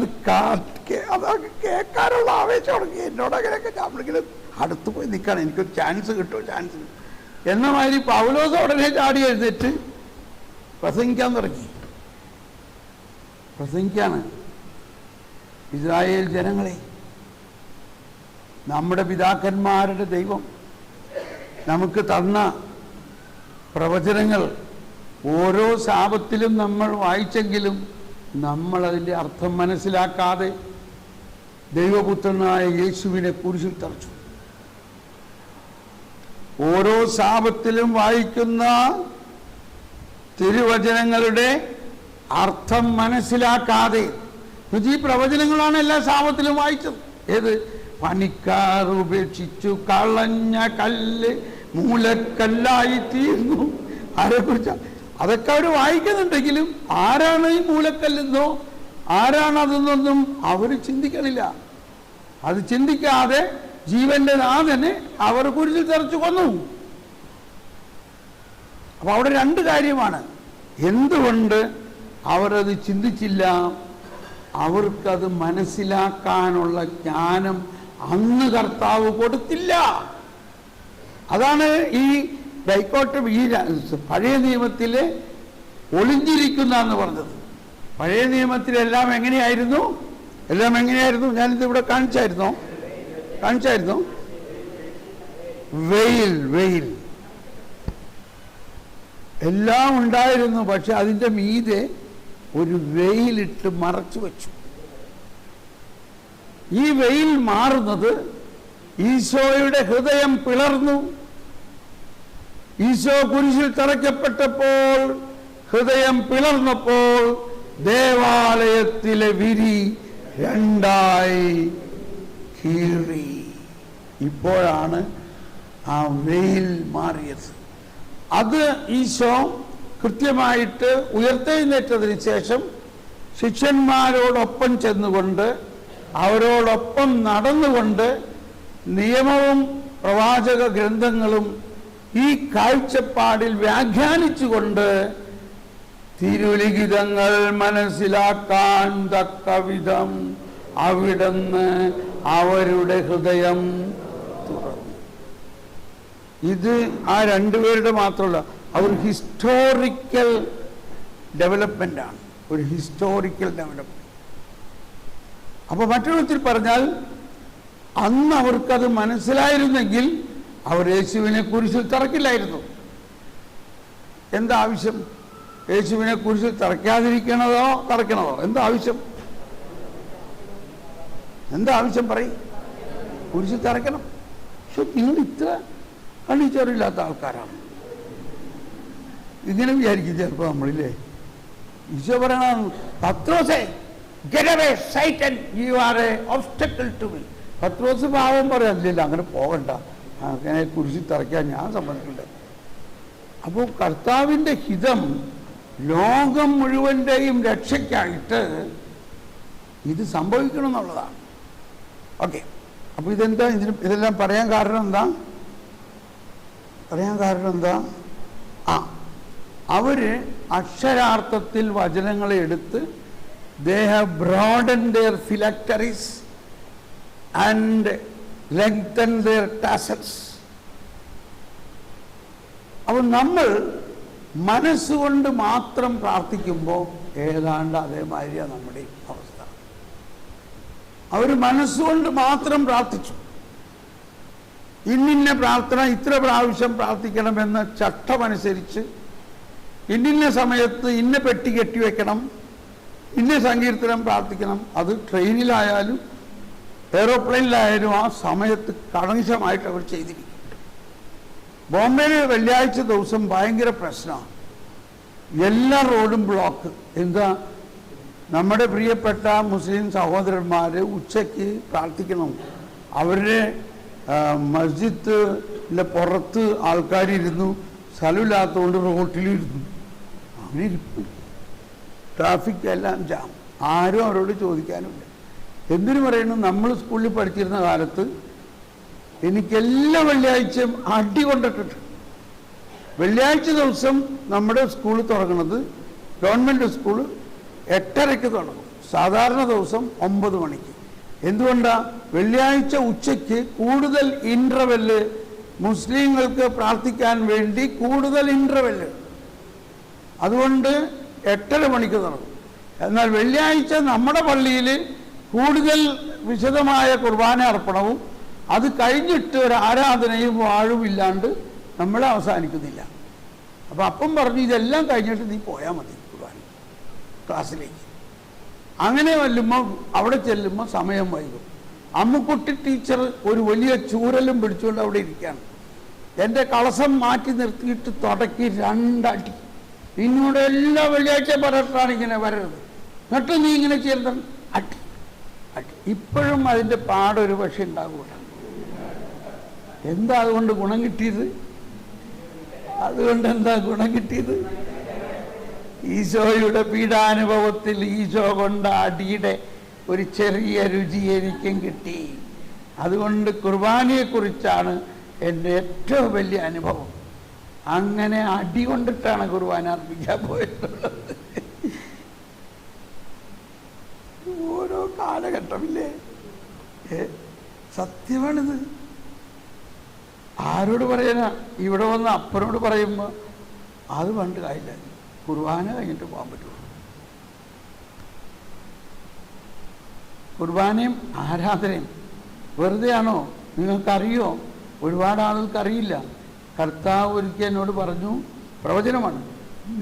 [SPEAKER 1] അതൊക്കെ കേൾക്കാനുള്ള ആവേശം തുടങ്ങി. എന്നോട് അങ്ങനെയൊക്കെ നമ്മളിങ്ങനെ അടുത്ത് പോയി നിൽക്കണം, എനിക്കൊരു ചാൻസ് കിട്ടും എന്ന മാതിരി പൗലോസ് ഉടനെ ചാടി എഴുന്നേറ്റ് പ്രസംഗിക്കാൻ തുടങ്ങി. പ്രസംഗിക്കാണ്, ഇസ്രായേൽ ജനങ്ങളെ, നമ്മുടെ പിതാക്കന്മാരുടെ ദൈവം നമുക്ക് തന്ന പ്രവചനങ്ങൾ ഓരോ ശാപത്തിലും നമ്മൾ വായിച്ചെങ്കിലും നമ്മളതിൻ്റെ അർത്ഥം മനസ്സിലാക്കാതെ ദൈവപുത്രനായ യേശുവിനെ കുരിശിൽ തറച്ചു. ഓരോ ശാപത്തിലും വായിക്കുന്ന തിരുവചനങ്ങളുടെ അർത്ഥം മനസ്സിലാക്കാതെ, ഈ പ്രവചനങ്ങളാണ് എല്ലാ ശാപത്തിലും വായിച്ചത്. ഏത്? പണിക്കാർ ഉപേക്ഷിച്ചു കളഞ്ഞ കല്ല് മൂലക്കല്ലായി തീർന്നു. ആരെക്കുറിച്ച? അതൊക്കെ അവർ വായിക്കുന്നുണ്ടെങ്കിലും ആരാണ് ഈ മൂലക്കല്ലെന്നോ ആരാണതെന്നൊന്നും അവർ ചിന്തിക്കണില്ല. അത് ചിന്തിക്കാതെ ജീവന്റെ നാഥനെ അവർ കുരിശിൽ തറച്ചു കൊന്നു. അപ്പൊ അവിടെ 2 കാര്യമാണ്. എന്തുകൊണ്ട് അവരത് ചിന്തിച്ചില്ല. അവർക്കത് മനസ്സിലാക്കാനുള്ള ജ്ഞാനം അന്ന് കർത്താവ് കൊടുത്തില്ല. അതാണ് ഈ ഡൈക്കോട്ടമി, ഈ പഴയ നിയമത്തിലെ ഒളിഞ്ഞിരിക്കുന്ന എന്ന് പറഞ്ഞത്. പഴയ നിയമത്തിലെല്ലാം എങ്ങനെയായിരുന്നു? ഞാനിത് ഇവിടെ കാണിച്ചായിരുന്നു. വെയിൽ എല്ലാം ഉണ്ടായിരുന്നു. പക്ഷെ അതിൻ്റെ മീതെ ഒരു വെയിലിട്ട് മറച്ചു വെച്ചു. ഈ വെയിൽ മാറുന്നത് ഈശോയുടെ ഹൃദയം പിളർന്നു. ഈശോ കുരിശിൽ തറയ്ക്കപ്പെട്ടപ്പോൾ ഹൃദയം പിളർന്നപ്പോൾ ദേവാലയത്തിലെ വിരി രണ്ടായി കീറി. ഇപ്പോഴാണ് ആ വെയിൽ മാറിയത്. അത് ഈശോ കൃത്യമായിട്ട് ഉയർത്തെഴുന്നേറ്റതിന് ശേഷം ശിഷ്യന്മാരോടൊപ്പം ചെന്നുകൊണ്ട് അവരോടൊപ്പം നടന്നുകൊണ്ട് നിയമവും പ്രവാചക ഗ്രന്ഥങ്ങളും ഈ കാഴ്ചപ്പാടിൽ വ്യാഖ്യാനിച്ചുകൊണ്ട് തിരുലിഖിതങ്ങൾ മനസ്സിലാക്കാൻ തക്ക വിധം അവിടുന്ന് അവരുടെ ഹൃദയം തുറന്നു. ഇത് ആ രണ്ടുപേരുടെ മാത്രമല്ല, ഒരു ഹിസ്റ്റോറിക്കൽ ഡെവലപ്മെൻ്റാണ്. ഒരു ഹിസ്റ്റോറിക്കൽ ഡെവലപ്മെന്റ്. അപ്പോൾ മറ്റൊരു വിധത്തിൽ പറഞ്ഞാൽ അന്ന് അവർക്കത് മനസ്സിലായിരുന്നെങ്കിൽ അവർ യേശുവിനെ കുരിശിൽ തറക്കില്ലായിരുന്നു. എന്താ ആവശ്യം? യേശുവിനെ കുരിശിൽ തറയ്ക്കാതിരിക്കണതോ തറയ്ക്കണതോ? എന്താ ആവശ്യം പറയും? കുരിശിൽ തറയ്ക്കണം. പക്ഷെ നിങ്ങൾ ഇത്ര കണ്ണിച്ചോറില്ലാത്ത ആൾക്കാരാണ്. ഇങ്ങനെ വിചാരിക്കും ചിലപ്പോൾ നമ്മളില്ലേ. ഈശോ പറയണ, പത്രോസേ get away Satan, you are an obstacle to me. പത്രോസ് പാവം പറയാനില്ല, അങ്ങനെ പോകണ്ട, അങ്ങനെ കുരിശിൽ തറയ്ക്കാൻ ഞാൻ സമ്മതിക്കില്ല. അപ്പോൾ കർത്താവിൻ്റെ ഹിതം ലോകം മുഴുവൻ്റെയും രക്ഷയ്ക്കായിട്ട് ഇത് സംഭവിക്കണം എന്നുള്ളതാണ്. ഓക്കെ, അപ്പോൾ ഇതെല്ലാം പറയാൻ കാരണം എന്താ? അവര് അക്ഷരാർത്ഥത്തിൽ വചനങ്ങളെ എടുത്ത് they have broadened their phylacteries and lengthened their tassels. അപ്പോൾ നമ്മൾ മനസ്സുകൊണ്ട് മാത്രം പ്രാർത്ഥിക്കുമ്പോൾ ഏതാണ്ട് അതേമാതിരിയാണ് നമ്മുടെ അവസ്ഥ. അവർ മനസ്സുകൊണ്ട് മാത്രം പ്രാർത്ഥിച്ചു. ഇന്നിന്ന പ്രാർത്ഥന ഇത്ര പ്രാവശ്യം പ്രാർത്ഥിക്കണമെന്ന ചട്ടമനുസരിച്ച് ഇന്നിന്ന സമയത്ത് ഇന്ന പെട്ടി കെട്ടിവെക്കണം, ഇന്ന സങ്കീർത്തനം പ്രാർത്ഥിക്കണം. അത് ട്രെയിനിലായാലും എയ്റോപ്ലെയിനിലായാലും ആ സമയത്ത് കണശമായിട്ട് അവർ ചെയ്തിരിക്കും. ബോംബെയിൽ വെള്ളിയാഴ്ച ദിവസം ഭയങ്കര പ്രശ്നമാണ്. എല്ലാ റോഡും ബ്ലോക്ക്. എന്താ? നമ്മുടെ പ്രിയപ്പെട്ട മുസ്ലിം സഹോദരന്മാർ ഉച്ചയ്ക്ക് പ്രാർത്ഥിക്കണം. അവരുടെ മസ്ജിദിൻ്റെ പുറത്ത് ആൾക്കാരിരുന്നു, സ്ഥലമില്ലാത്തതുകൊണ്ട് റോട്ടിലിരുന്നു. അങ്ങനെ ഇരിക്കും. ട്രാഫിക് എല്ലാം ജാം. ആരും അവരോട് ചോദിക്കാനുമില്ല. എന്തിനു പറയുന്നു? നമ്മൾ സ്കൂളിൽ പഠിച്ചിരുന്ന കാലത്ത് എനിക്കെല്ലാ വെള്ളിയാഴ്ചയും അടി കൊണ്ടിട്ടുണ്ട്. വെള്ളിയാഴ്ച ദിവസം നമ്മുടെ സ്കൂൾ തുടങ്ങുന്നത്, ഗവൺമെൻറ് സ്കൂൾ 8:30 തുടങ്ങും. സാധാരണ ദിവസം 9 മണിക്ക്. എന്തുകൊണ്ടാണ്? വെള്ളിയാഴ്ച ഉച്ചയ്ക്ക് കൂടുതൽ ഇൻ്റർവെല്ല്, മുസ്ലിങ്ങൾക്ക് പ്രാർത്ഥിക്കാൻ വേണ്ടി കൂടുതൽ ഇൻ്റർവെല്ല്. അതുകൊണ്ട് 8:30 മണിക്ക് തുടങ്ങും. എന്നാൽ വെള്ളിയാഴ്ച നമ്മുടെ പള്ളിയിൽ കൂടുതൽ വിശദമായ കുർബാന അർപ്പണവും അത് കഴിഞ്ഞിട്ട് ഒരു ആരാധനയും വാഴും ഇല്ലാണ്ട് നമ്മൾ അവസാനിക്കുന്നില്ല. അപ്പം പറഞ്ഞു, ഇതെല്ലാം കഴിഞ്ഞിട്ട് നീ പോയാൽ മതി കുർബാന ക്ലാസ്സിലേക്ക്. അങ്ങനെ അവിടെ ചെല്ലുമ്പോൾ സമയം വൈകും. അമ്മുക്കുട്ടി ടീച്ചർ ഒരു വലിയ ചൂരലും പിടിച്ചുകൊണ്ട് അവിടെ ഇരിക്കുകയാണ്. എൻ്റെ കളസം മാറ്റി നിർത്തിയിട്ട് തുടക്കി 2 അടി. നിന്നോട് എല്ലാ വെള്ളിയാഴ്ച പറഞ്ഞിട്ടാണ് ഇങ്ങനെ വരരുത്, എന്നിട്ട് നീ ഇങ്ങനെ ചെയ്യരുത്. അടി. ഇപ്പോഴും അതിൻ്റെ പാടൊരു പക്ഷെ ഉണ്ടാകൂല. എന്താ അതുകൊണ്ട് ഗുണം കിട്ടിയത്? ഈശോയുടെ പീഡാനുഭവത്തിൽ ഈശോ കൊണ്ട അടിയുടെ ഒരു ചെറിയ രുചി എനിക്കും കിട്ടി. അതുകൊണ്ട് കുർബാനയെക്കുറിച്ചാണ് എൻ്റെ ഏറ്റവും വലിയ അനുഭവം. അങ്ങനെ അടി കൊണ്ടിട്ടാണ് കുർബാന അർപ്പിക്കാൻ പോയിട്ടുള്ളത്. കാലഘട്ടമില്ലേ? സത്യമാണിത്. ആരോട് പറയാനാ? ഇവിടെ വന്ന് അപ്പനോട് പറയുമ്പോൾ അത് പണ്ട് കാര്യമില്ല, കുർബാന കഴിഞ്ഞിട്ട് പോകാൻ പറ്റുള്ളൂ. കുർബാനയും ആരാധനയും വെറുതെ ആണോ? നിങ്ങൾക്കറിയോ? ഒരുപാട് ആളുകൾക്കറിയില്ല. കർത്താവ് ഒരിക്കൽ എന്നോട് പറഞ്ഞു, പ്രവചനമാണ്,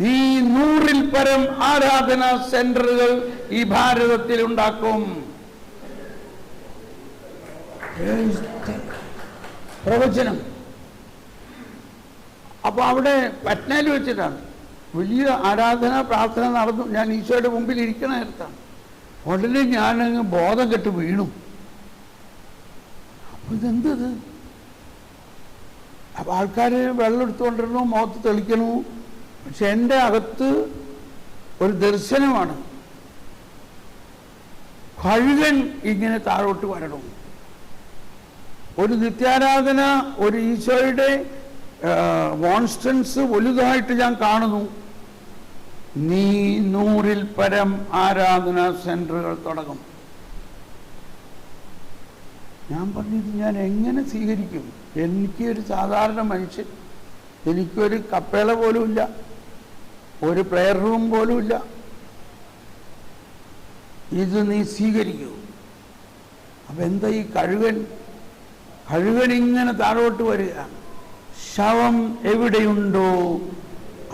[SPEAKER 1] നീ 100-ൽ പരം ആരാധനാ സെന്ററുകൾ ഈ ഭാരതത്തിൽ ഉണ്ടാക്കും. പ്രവചനം. അപ്പൊ അവിടെ പട്നയിൽ വെച്ചിട്ടാണ് വലിയ ആരാധനാ പ്രാർത്ഥന നടന്നു. ഞാൻ ഈശോയുടെ മുമ്പിൽ ഇരിക്കണ നേരത്താണ്. ഉടനെ ഞാനങ്ങ് ബോധം കെട്ട് വീണു. അപ്പൊ ഇതെന്തത്? അപ്പൊ ആൾക്കാർ വെള്ളം എടുത്തുകൊണ്ടിരുന്നു, മുഖത്ത് തെളിക്കണു. പക്ഷെ എൻ്റെ അകത്ത് ഒരു ദർശനമാണ്, കഴുകൻ ഇങ്ങനെ താഴോട്ട് വരണം. ഒരു നിത്യാരാധന, ഒരു ഈശോയുടെ മോൺസ്റ്റൻസ് വലുതായിട്ട് ഞാൻ കാണുന്നു. നീ 100-ൽ പരം ആരാധനാ സെന്ററുകൾ തുടങ്ങും. ഞാൻ പറഞ്ഞത് ഞാൻ എങ്ങനെ സ്വീകരിക്കും? എനിക്കൊരു സാധാരണ മനുഷ്യൻ, എനിക്കൊരു കപ്പേള പോലുമില്ല, ഒരു പ്രെയർ റൂം പോലുമില്ല. ഇത് നീ സ്വീകരിക്കൂ. അപ്പൊ എന്താ ഈ കഴുകൻ ഇങ്ങനെ താഴോട്ട് വരികയാണ്. ശവം എവിടെയുണ്ടോ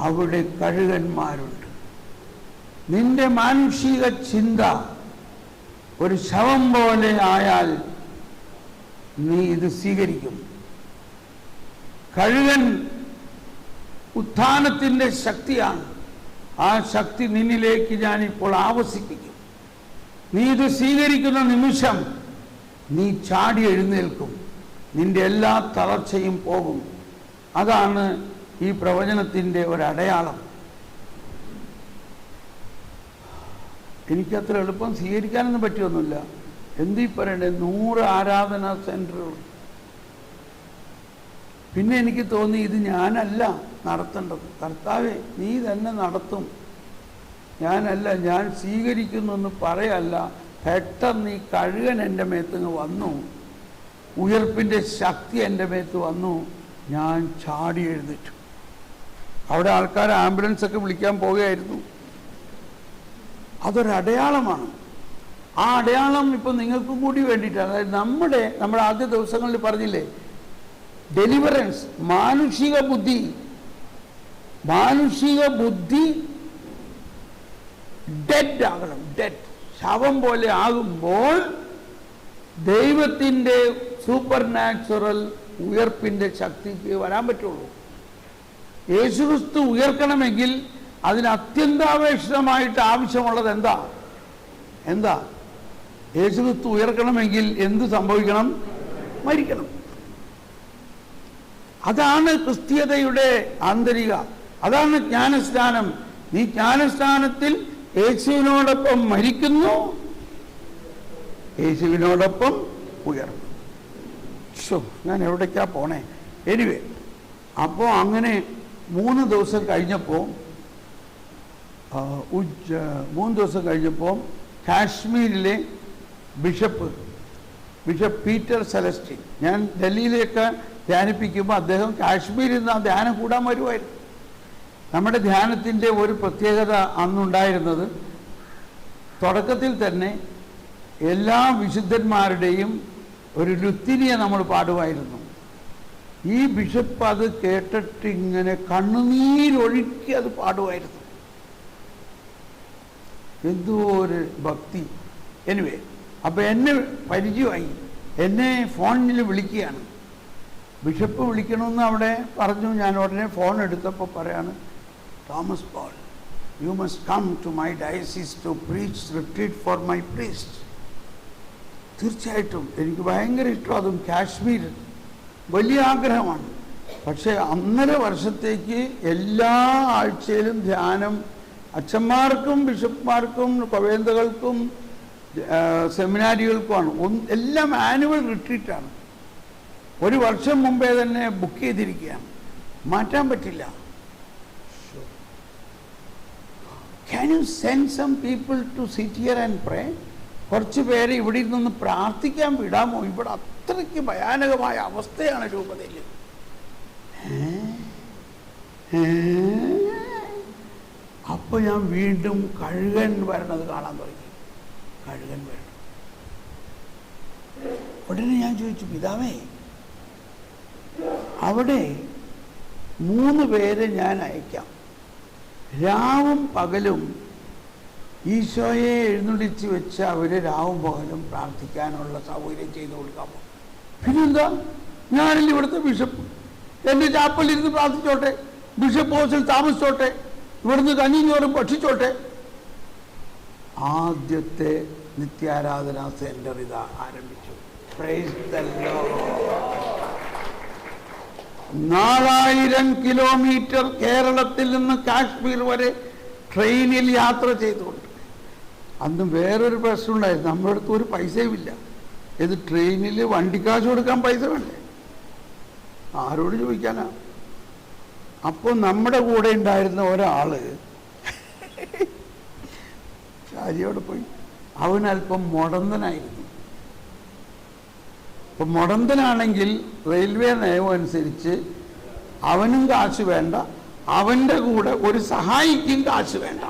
[SPEAKER 1] അവിടെ കഴുകന്മാരുണ്ട്. നിന്റെ മാനുഷിക ചിന്ത ഒരു ശവം പോലെ ആയാൽ നീ ഇത് സ്വീകരിക്കും. കഴുകൻ ഉത്ഥാനത്തിൻ്റെ ശക്തിയാണ്. ആ ശക്തി നിന്നിലേക്ക് ഞാനിപ്പോൾ ആവസിപ്പിക്കും. നീ ഇത് സ്വീകരിക്കുന്ന നിമിഷം നീ ചാടി എഴുന്നേൽക്കും. നിന്റെ എല്ലാ തളർച്ചയും പോകും. അതാണ് ഈ പ്രവചനത്തിൻ്റെ ഒരടയാളം. എനിക്കത്ര എളുപ്പം സ്വീകരിക്കാനൊന്നും പറ്റിയൊന്നുമില്ല. എന്തീ പറയണ്ടേ? 100 ആരാധനാ സെന്ററുകൾ. പിന്നെ എനിക്ക് തോന്നി, ഇത് ഞാനല്ല നടത്തേണ്ടത്. കർത്താവേ, നീ തന്നെ നടത്തും, ഞാനല്ല. ഞാൻ സ്വീകരിക്കുന്നെന്ന് പറയല്ല. പെട്ടെന്ന് ഈ കഴുകൻ എൻ്റെ മേത്തങ്ങ് വന്നു, ഉയർപ്പിൻ്റെ ശക്തി എൻ്റെ മേത്ത് വന്നു. ഞാൻ ചാടി എഴുന്നേറ്റു. അവിടെ ആൾക്കാർ ആംബുലൻസൊക്കെ വിളിക്കാൻ പോവുകയായിരുന്നു. അതൊരടയാളമാണ്. ആ അടയാളം ഇപ്പം നിങ്ങൾക്കും കൂടി വേണ്ടിയിട്ടാണ്. അതായത് നമ്മുടെ ആദ്യ ദിവസങ്ങളിൽ പറഞ്ഞില്ലേ, ഡെലിവറൻസ്. മാനുഷിക ബുദ്ധി ഡെഡ് ആകണം. ഡെഡ്, ശവം പോലെ ആകുമ്പോൾ ദൈവത്തിൻ്റെ സൂപ്പർ നാച്ചുറൽ ഉയർപ്പിൻ്റെ ശക്തിക്ക് വരാൻ പറ്റുള്ളൂ. യേശുക്രിസ്തു ഉയർക്കണമെങ്കിൽ അതിന് അത്യന്താപേക്ഷിതമായിട്ട് ആവശ്യമുള്ളത് എന്താ? യേശുക്രിസ്തു ഉയർക്കണമെങ്കിൽ എന്ത് സംഭവിക്കണം? മരിക്കണം. അതാണ് ക്രിസ്തീയതയുടെ ആന്തരിക. അതാണ് ജ്ഞാനസ്നാനം. നീ ജ്ഞാനസ്നാനത്തിൽ യേശുവിനോടൊപ്പം മരിക്കുന്നു, യേശുവിനോടൊപ്പം ഉയർന്നു. ഞാൻ എവിടേക്കാ പോണേ? എനിവേ, അപ്പോൾ അങ്ങനെ 3 ദിവസം കഴിഞ്ഞപ്പോൾ കാശ്മീരിലെ ബിഷപ്പ് പീറ്റർ സെലസ്റ്റിൻ, ഞാൻ ഡൽഹിയിലേക്ക് ധ്യാനിപ്പിക്കുമ്പോൾ അദ്ദേഹം കാശ്മീരിൽ നിന്ന് ആ ധ്യാനം കൂടാൻ വരുമായിരുന്നു. നമ്മുടെ ധ്യാനത്തിൻ്റെ ഒരു പ്രത്യേകത അന്നുണ്ടായിരുന്നത്, തുടക്കത്തിൽ തന്നെ എല്ലാ വിശുദ്ധന്മാരുടെയും ഒരു ലുത്തിനിയ നമ്മൾ പാടുമായിരുന്നു. ഈ ബിഷപ്പ് അത് കേട്ടിട്ട് ഇങ്ങനെ കണ്ണുനീരൊഴുക്കി അത് പാടുമായിരുന്നു. എന്തോ ഒരു ഭക്തി. എനിവേ, അപ്പം എന്നെ പരിചയമായി. എന്നെ ഫോണിൽ വിളിക്കുകയാണ്. ബിഷപ്പ് വിളിക്കണമെന്ന് അവിടെ പറഞ്ഞു. ഞാൻ ഉടനെ ഫോൺ എടുത്തപ്പോൾ പറയാണ്, Thomas Paul, you must come to my diocese to preach retreat for my priest. തീർച്ചയായിട്ടും എനിക്ക് ഭയങ്കര ഇഷ്ടം. അതും കാശ്മീർ വലിയ ആഗ്രഹമാണ്. പക്ഷേ 1.5 വർഷത്തേക്ക് എല്ലാ ആഴ്ചയിലും ധ്യാനം അച്ഛന്മാർക്കും ബിഷപ്പ്മാർക്കും കവേന്തകൾക്കും സെമിനാരികൾക്കുമാണ്. എല്ലാം ആനുവൽ റിട്രീറ്റാണ്. 1 വർഷം മുമ്പേ തന്നെ ബുക്ക് ചെയ്തിരിക്കുകയാണ്. മാറ്റാൻ പറ്റില്ല. Can you send some people to sit here and pray? കുറച്ച് പേരെ ഇവിടെ ഇരുന്നൊന്ന് പ്രാർത്ഥിക്കാൻ വിടാമോ? ഇവിടെ അത്രയ്ക്ക് ഭയാനകമായ അവസ്ഥയാണ് രൂപതയിൽ. അപ്പോൾ ഞാൻ വീണ്ടും കഴുകൻ വരണത് കാണാൻ തുടങ്ങി. കഴുകൻ വരണം. ഉടനെ ഞാൻ ചോദിച്ചു, പിതാവേ, അവിടെ 3 പേരെ ഞാൻ അയക്കാം, രാവും പകലും ഈശോയെ എഴുന്നള്ളിച്ച് വെച്ച് അവര് രാവും പകലും പ്രാർത്ഥിക്കാനുള്ള സൗകര്യം ചെയ്തു കൊടുക്കാമോ? പിന്നെന്താ, ഞാനല്ലേ ഇവിടുത്തെ ബിഷപ്പ്, എൻ്റെ ചാപ്പലിരുന്ന് പ്രാർത്ഥിച്ചോട്ടെ, ബിഷപ്പ് ഹൗസിൽ താമസിച്ചോട്ടെ, ഇവിടുന്ന് കഞ്ഞിയും ചോറും ഭക്ഷിച്ചോട്ടെ. ആദ്യത്തെ നിത്യാരാധനാ സെന്റർ ഇതാ ആരംഭിച്ചു. Price the Lord. 4000 കിലോമീറ്റർ കേരളത്തിൽ നിന്ന് കാശ്മീർ വരെ ട്രെയിനിൽ യാത്ര ചെയ്തുകൊണ്ട്. അന്ന് വേറൊരു പ്രശ്നം ഉണ്ടായിരുന്നു, നമ്മുടെ അടുത്ത് ഒരു പൈസയുമില്ല. ഇത് ട്രെയിനിൽ വണ്ടിക്കാശ് കൊടുക്കാൻ പൈസ വേണ്ടേ? ആരോട് ചോദിക്കാനാ? അപ്പോൾ നമ്മുടെ കൂടെ ഉണ്ടായിരുന്ന ഒരാള് ഷാജിയോട് പോയി. അവനല്പം മുടന്തനായിരുന്നു. അപ്പം മുടന്തനാണെങ്കിൽ റെയിൽവേ നിയമം അനുസരിച്ച് അവനും കാശ് വേണ്ട, അവൻ്റെ കൂടെ ഒരു സഹായിക്കും കാശ് വേണ്ട.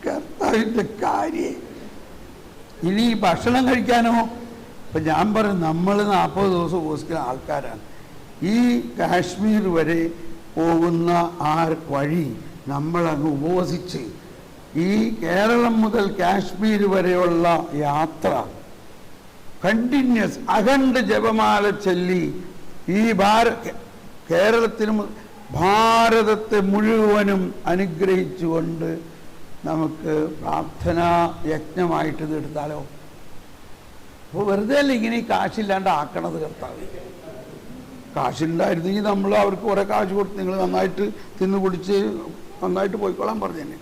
[SPEAKER 1] കർത്താവിൻ്റെ കാര്യം. ഇനി ഭക്ഷണം കഴിക്കാനോ? ഇപ്പം ഞാൻ പറയും, നമ്മൾ 40 ദിവസം ഉപവസിക്കുന്ന ആൾക്കാരാണ്. ഈ കാശ്മീർ വരെ പോകുന്ന ആ വഴി നമ്മളങ്ങ് ഉപവസിച്ച്, ഈ കേരളം മുതൽ കാശ്മീർ വരെയുള്ള യാത്ര കണ്ടിന്യൂസ് അഖണ്ഡ ജപമാല ചൊല്ലി ഈ കേരളത്തിനും ഭാരതത്തെ മുഴുവനും അനുഗ്രഹിച്ചുകൊണ്ട് നമുക്ക് പ്രാർത്ഥനാ യജ്ഞമായിട്ട് ഇത് എടുത്താലോ? അപ്പോൾ വെറുതെ അല്ല ഇങ്ങനെ കാശില്ലാണ്ട് ആക്കണത് കർത്താവ്. കാശുണ്ടായിരുന്നെങ്കിൽ നമ്മൾ അവർക്ക് കുറേ കാശ് കൊടുത്ത് നിങ്ങൾ നന്നായിട്ട് തിന്നു കുടിച്ച് നന്നായിട്ട് പോയിക്കോളാൻ പറഞ്ഞതന്നെ.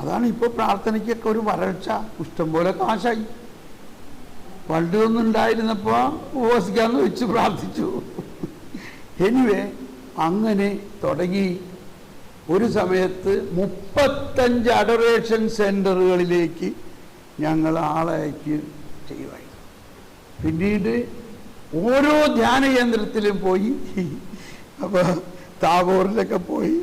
[SPEAKER 1] അതാണ് ഇപ്പോൾ പ്രാർത്ഥനയ്ക്കൊക്കെ ഒരു വരൾച്ച. ഇഷ്ടംപോലെ കാശായി. പണ്ടൊന്നും ഉണ്ടായിരുന്നപ്പോൾ ഉപവസിക്കാമെന്ന് വെച്ച് പ്രാർത്ഥിച്ചു. എനിവേ അങ്ങനെ തുടങ്ങി. ഒരു സമയത്ത് 35 അഡോറേഷൻ സെൻ്ററുകളിലേക്ക് ഞങ്ങൾ ആളയക്ക് ചെയ്യുമായിരുന്നു. പിന്നീട് ഓരോ ധ്യാന കേന്ദ്രത്തിലും പോയി. അപ്പോൾ താബോറിലൊക്കെ പോയി.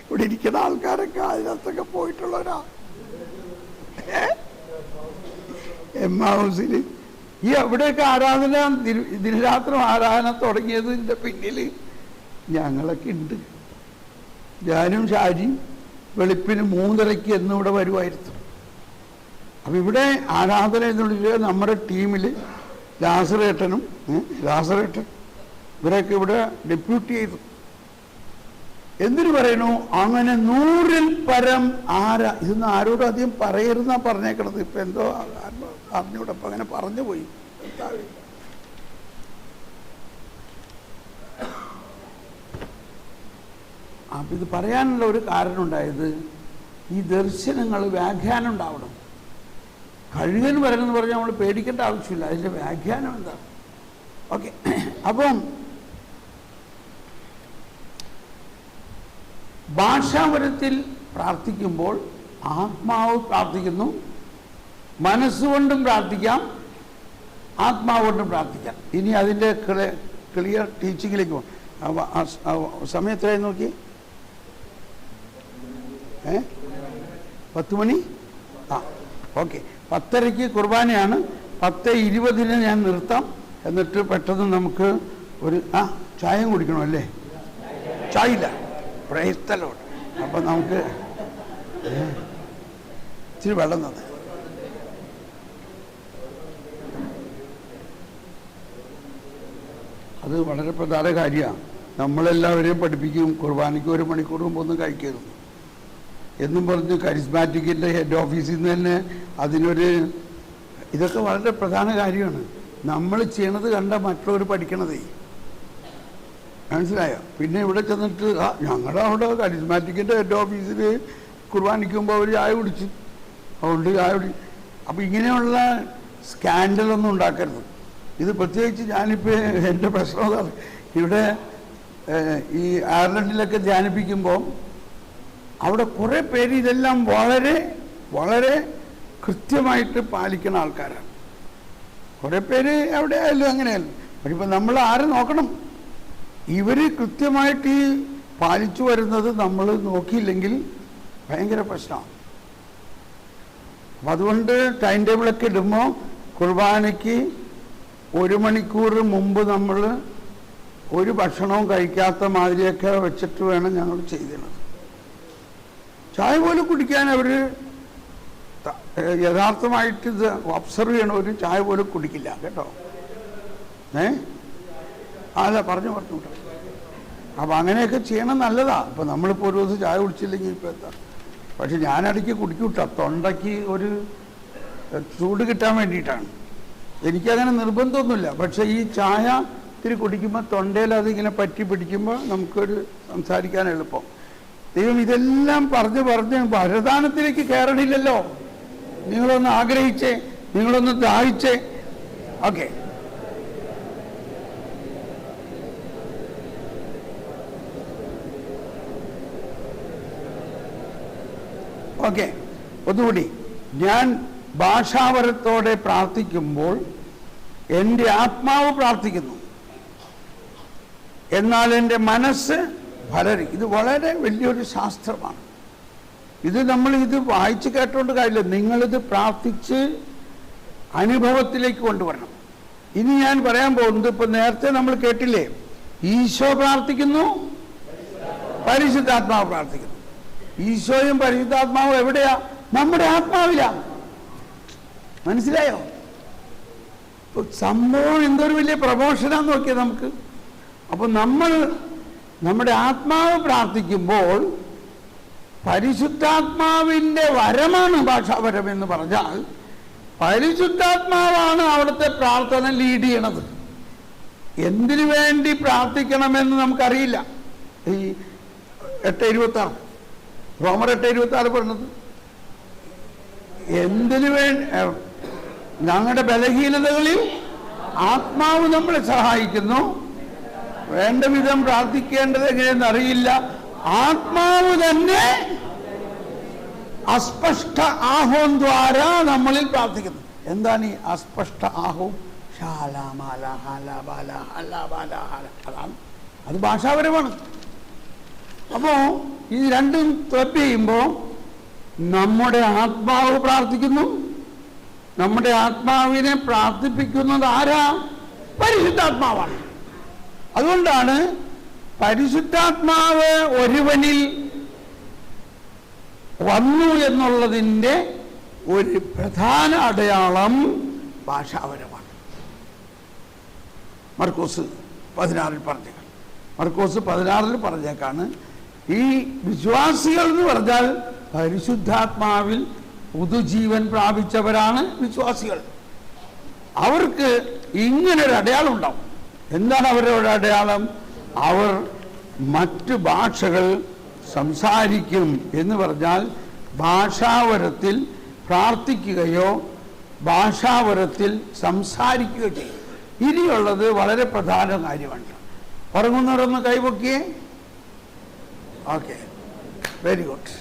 [SPEAKER 1] ഇവിടെ ഇരിക്കുന്ന ആൾക്കാരൊക്കെ അതിനകത്തൊക്കെ പോയിട്ടുള്ളവരാ. എമ്മാഹൂസിൽ ഈ അവിടെയൊക്കെ ആരാധന, ദിനരാത്രം ആരാധന തുടങ്ങിയതിൻ്റെ പിന്നിൽ ഞങ്ങളൊക്കെ ഉണ്ട്. ഞാനും ഷാജിയും വെളുപ്പിന് 3:30 എന്നിവിടെ വരുമായിരുന്നു. അപ്പം ഇവിടെ ആരാധന എന്നുള്ളിൽ നമ്മുടെ ടീമിൽ ലാസറേട്ടൻ ഇവരൊക്കെ ഇവിടെ ഡെപ്യൂട്ടി ചെയ്തു. എന്തിനു പറയണു? അങ്ങനെ 100-ൽ പരം ഇതൊന്നും ആരോടും അധികം പറയരുന്നാ പറഞ്ഞേക്കണത്. ഇപ്പം എന്തോ അറിഞ്ഞൂടെ, അപ്പം അങ്ങനെ പറഞ്ഞു പോയി. അപ്പം ഇത് പറയാനുള്ള ഒരു കാരണം ഉണ്ടായത്, ഈ ദർശനങ്ങൾ വ്യാഖ്യാനം ഉണ്ടാവണം. കഴുകൻ വരണമെന്ന് പറഞ്ഞാൽ നമ്മൾ പേടിക്കേണ്ട ആവശ്യമില്ല, അതിൻ്റെ വ്യാഖ്യാനം എന്താണ്? ഓക്കെ. അപ്പം ഭാഷാപരത്തിൽ പ്രാർത്ഥിക്കുമ്പോൾ ആത്മാവ് പ്രാർത്ഥിക്കുന്നു, മനസ്സുകൊണ്ടും പ്രാർത്ഥിക്കാം, ആത്മാവ് കൊണ്ടും പ്രാർത്ഥിക്കാം. ഇനി അതിൻ്റെ ക്ലിയർ ടീച്ചിങ്ങിലേക്ക് പോകും. സമയത്തായി നോക്കി 10 മണി. ഓക്കെ. 10:30 കുർബാനയാണ്. 10:20 ഞാൻ നിർത്താം. എന്നിട്ട് പെട്ടെന്ന് നമുക്ക് ഒരു ചായയും കുടിക്കണമല്ലേ? ചായയില്ല. Praise the lord. അപ്പം നമുക്ക് ഇച്ചിരി വെള്ളം തന്നെ. അത് വളരെ പ്രധാന കാര്യമാണ്. നമ്മളെല്ലാവരെയും പഠിപ്പിക്കും, കുർബാനയ്ക്ക് 1 മണിക്കൂർ മുമ്പ് ഒന്നും കഴിക്കരുത് എന്നും പറഞ്ഞ് കരിസ്മാറ്റിക്കിൻ്റെ ഹെഡ് ഓഫീസിൽ നിന്ന് തന്നെ അതിനൊരു ഇതൊക്കെ വളരെ പ്രധാന കാര്യമാണ്. നമ്മൾ ചെയ്യണത് കണ്ട മറ്റുള്ളവർ പഠിക്കണതേ. മനസ്സിലായോ? പിന്നെ ഇവിടെ ചെന്നിട്ട് ഞങ്ങളുടെ അവിടെ കരിസ്മാറ്റിക്കിൻ്റെ ഹെഡ് ഓഫീസിൽ കുർബാനിക്കുമ്പോൾ അവർ ചായ കുടിച്ചു, അതുകൊണ്ട് ചായ കുടി. അപ്പോൾ ഇങ്ങനെയുള്ള സ്കാൻഡലൊന്നും ഉണ്ടാക്കരുത്. ഇത് പ്രത്യേകിച്ച് ഞാനിപ്പോൾ എൻ്റെ പ്രശ്നം അതാണ്. ഇവിടെ ഈ അയർലൻഡിലൊക്കെ ധ്യാനിപ്പിക്കുമ്പോൾ അവിടെ കുറേ പേര് ഇതെല്ലാം വളരെ വളരെ കൃത്യമായിട്ട് പാലിക്കുന്ന ആൾക്കാരാണ്. കുറേ പേര് എവിടെ ആയാലും അങ്ങനെയല്ല. പക്ഷെ ഇപ്പം നമ്മൾ ആരെ നോക്കണം? ഇവർ കൃത്യമായിട്ട് ഈ പാലിച്ചു വരുന്നത് നമ്മൾ നോക്കിയില്ലെങ്കിൽ ഭയങ്കര പ്രശ്നമാണ്. അപ്പം അതുകൊണ്ട് ടൈം ടേബിളൊക്കെ ഇടുമ്പോൾ കുർബാനയ്ക്ക് 1 മണിക്കൂർ മുമ്പ് നമ്മൾ ഒരു ഭക്ഷണവും കഴിക്കാത്ത മാതിരിയൊക്കെ വെച്ചിട്ട് വേണം ഞങ്ങൾ ചെയ്തിരുന്നത്. ചായ പോലും കുടിക്കാൻ അവർ യഥാർത്ഥമായിട്ട് ഇത് ഒബ്സർവ് ചെയ്യണവർ ചായ പോലും കുടിക്കില്ല കേട്ടോ. അല്ല പറഞ്ഞു. അപ്പം അങ്ങനെയൊക്കെ ചെയ്യണം, നല്ലതാണ്. അപ്പം നമ്മളിപ്പോൾ ഒരു ദിവസം ചായ കുടിച്ചില്ലെങ്കിൽ ഇപ്പോൾ എത്താം. പക്ഷെ ഞാനിടയ്ക്ക് കുടിക്കൂട്ടോ, തൊണ്ടയ്ക്ക് ഒരു ചൂട് കിട്ടാൻ വേണ്ടിയിട്ടാണ്. എനിക്കങ്ങനെ നിർബന്ധമൊന്നുമില്ല. പക്ഷെ ഈ ചായ ഇത്തിരി കുടിക്കുമ്പോൾ തൊണ്ടയിൽ അതിങ്ങനെ പറ്റി പിടിക്കുമ്പോൾ നമുക്കൊരു സംസാരിക്കാൻ എളുപ്പം. ദൈവം ഇതെല്ലാം പറഞ്ഞ് വരദാനത്തിലേക്ക് കയറണില്ലല്ലോ. നിങ്ങളൊന്ന് ആഗ്രഹിച്ചേ, നിങ്ങളൊന്ന് ദാഹിച്ചേ. Okay, okay. ഒന്നുകൂടി, ഞാൻ ഭാഷാവരത്തോടെ പ്രാർത്ഥിക്കുമ്പോൾ എൻ്റെ ആത്മാവ് പ്രാർത്ഥിക്കുന്നു, എന്നാൽ എൻ്റെ മനസ്സ് ഭരറി. ഇത് വളരെ വലിയൊരു ശാസ്ത്രമാണ്. ഇത് ഇത് വായിച്ച് കേട്ടോണ്ട് കാര്യമില്ല. നിങ്ങളിത് പ്രാർത്ഥിച്ച് അനുഭവത്തിലേക്ക് കൊണ്ടുവരണം. ഇനി ഞാൻ പറയാൻ പോകുന്നത്, ഇപ്പൊ നേരത്തെ നമ്മൾ കേട്ടില്ലേ, ഈശോ പ്രാർത്ഥിക്കുന്നു, പരിശുദ്ധാത്മാവ് പ്രാർത്ഥിക്കുന്നു. ഈശോയും പരിശുദ്ധാത്മാവും എവിടെയാ? നമ്മുടെ ആത്മാവിലാ. മനസ്സിലായോ? സംഭവം എന്തൊരു വലിയ പ്രമോഷനാന്ന് നോക്കിയാൽ നമുക്ക്. അപ്പൊ നമ്മുടെ ആത്മാവ് പ്രാർത്ഥിക്കുമ്പോൾ പരിശുദ്ധാത്മാവിൻ്റെ വരമാണ് ഭാഷാവരം എന്ന് പറഞ്ഞാൽ, പരിശുദ്ധാത്മാവാണ് അവിടുത്തെ പ്രാർത്ഥന ലീഡ് ചെയ്യണത്. എന്തിനു വേണ്ടി പ്രാർത്ഥിക്കണമെന്ന് നമുക്കറിയില്ല. ഈ 8:26 റോമർ 8:26 പറഞ്ഞത് എന്തിനു വേണ്ടി? ഞങ്ങളുടെ ബലഹീനതകളിൽ ആത്മാവ് നമ്മളെ സഹായിക്കുന്നു, വേണ്ട വിധം പ്രാർത്ഥിക്കേണ്ടത് എങ്ങനെയെന്ന് അറിയില്ല, ആത്മാവ് തന്നെ അസ്പഷ്ട ആഹോം ദ്വാര നമ്മളിൽ പ്രാർത്ഥിക്കുന്നു. എന്താണ് ഈ അസ്പഷ്ട ആഹോം? അതാണ്, അത് ഭാഷാപരമാണ്. അപ്പോ ഇത് രണ്ടും ക്ലബ് ചെയ്യുമ്പോൾ നമ്മുടെ ആത്മാവ് പ്രാർത്ഥിക്കുന്നു. നമ്മുടെ ആത്മാവിനെ പ്രാർത്ഥിപ്പിക്കുന്നത് ആരാ? പരിശുദ്ധാത്മാവാണ്. അതുകൊണ്ടാണ് പരിശുദ്ധാത്മാവ് ഒരുവനിൽ വന്നു എന്നുള്ളതിൻ്റെ ഒരു പ്രധാന അടയാളം ഭാഷാപരമാണ്. മർക്കോസ് 16 പറഞ്ഞേക്കാണ്. മർക്കോസ് 16 പറഞ്ഞേക്കാണ് ഈ വിശ്വാസികൾ എന്ന് പറഞ്ഞാൽ പരിശുദ്ധാത്മാവിൽ പുതുജീവൻ പ്രാപിച്ചവരാണ് വിശ്വാസികൾ. അവർക്ക് ഇങ്ങനൊരു അടയാളം ഉണ്ടാവും. എന്താണ് അവരുടെ അടയാളം? അവർ മറ്റു ഭാഷകൾ സംസാരിക്കും. എന്ന് പറഞ്ഞാൽ ഭാഷാവരത്തിൽ പ്രാർത്ഥിക്കുകയോ ഭാഷാവരത്തിൽ സംസാരിക്കുകയോ ചെയ്യും. ഇനിയുള്ളത് വളരെ പ്രധാന കാര്യമാണ്. ഉറങ്ങുന്നവരൊന്ന് കൈപൊക്കിയേ. Okay, very good.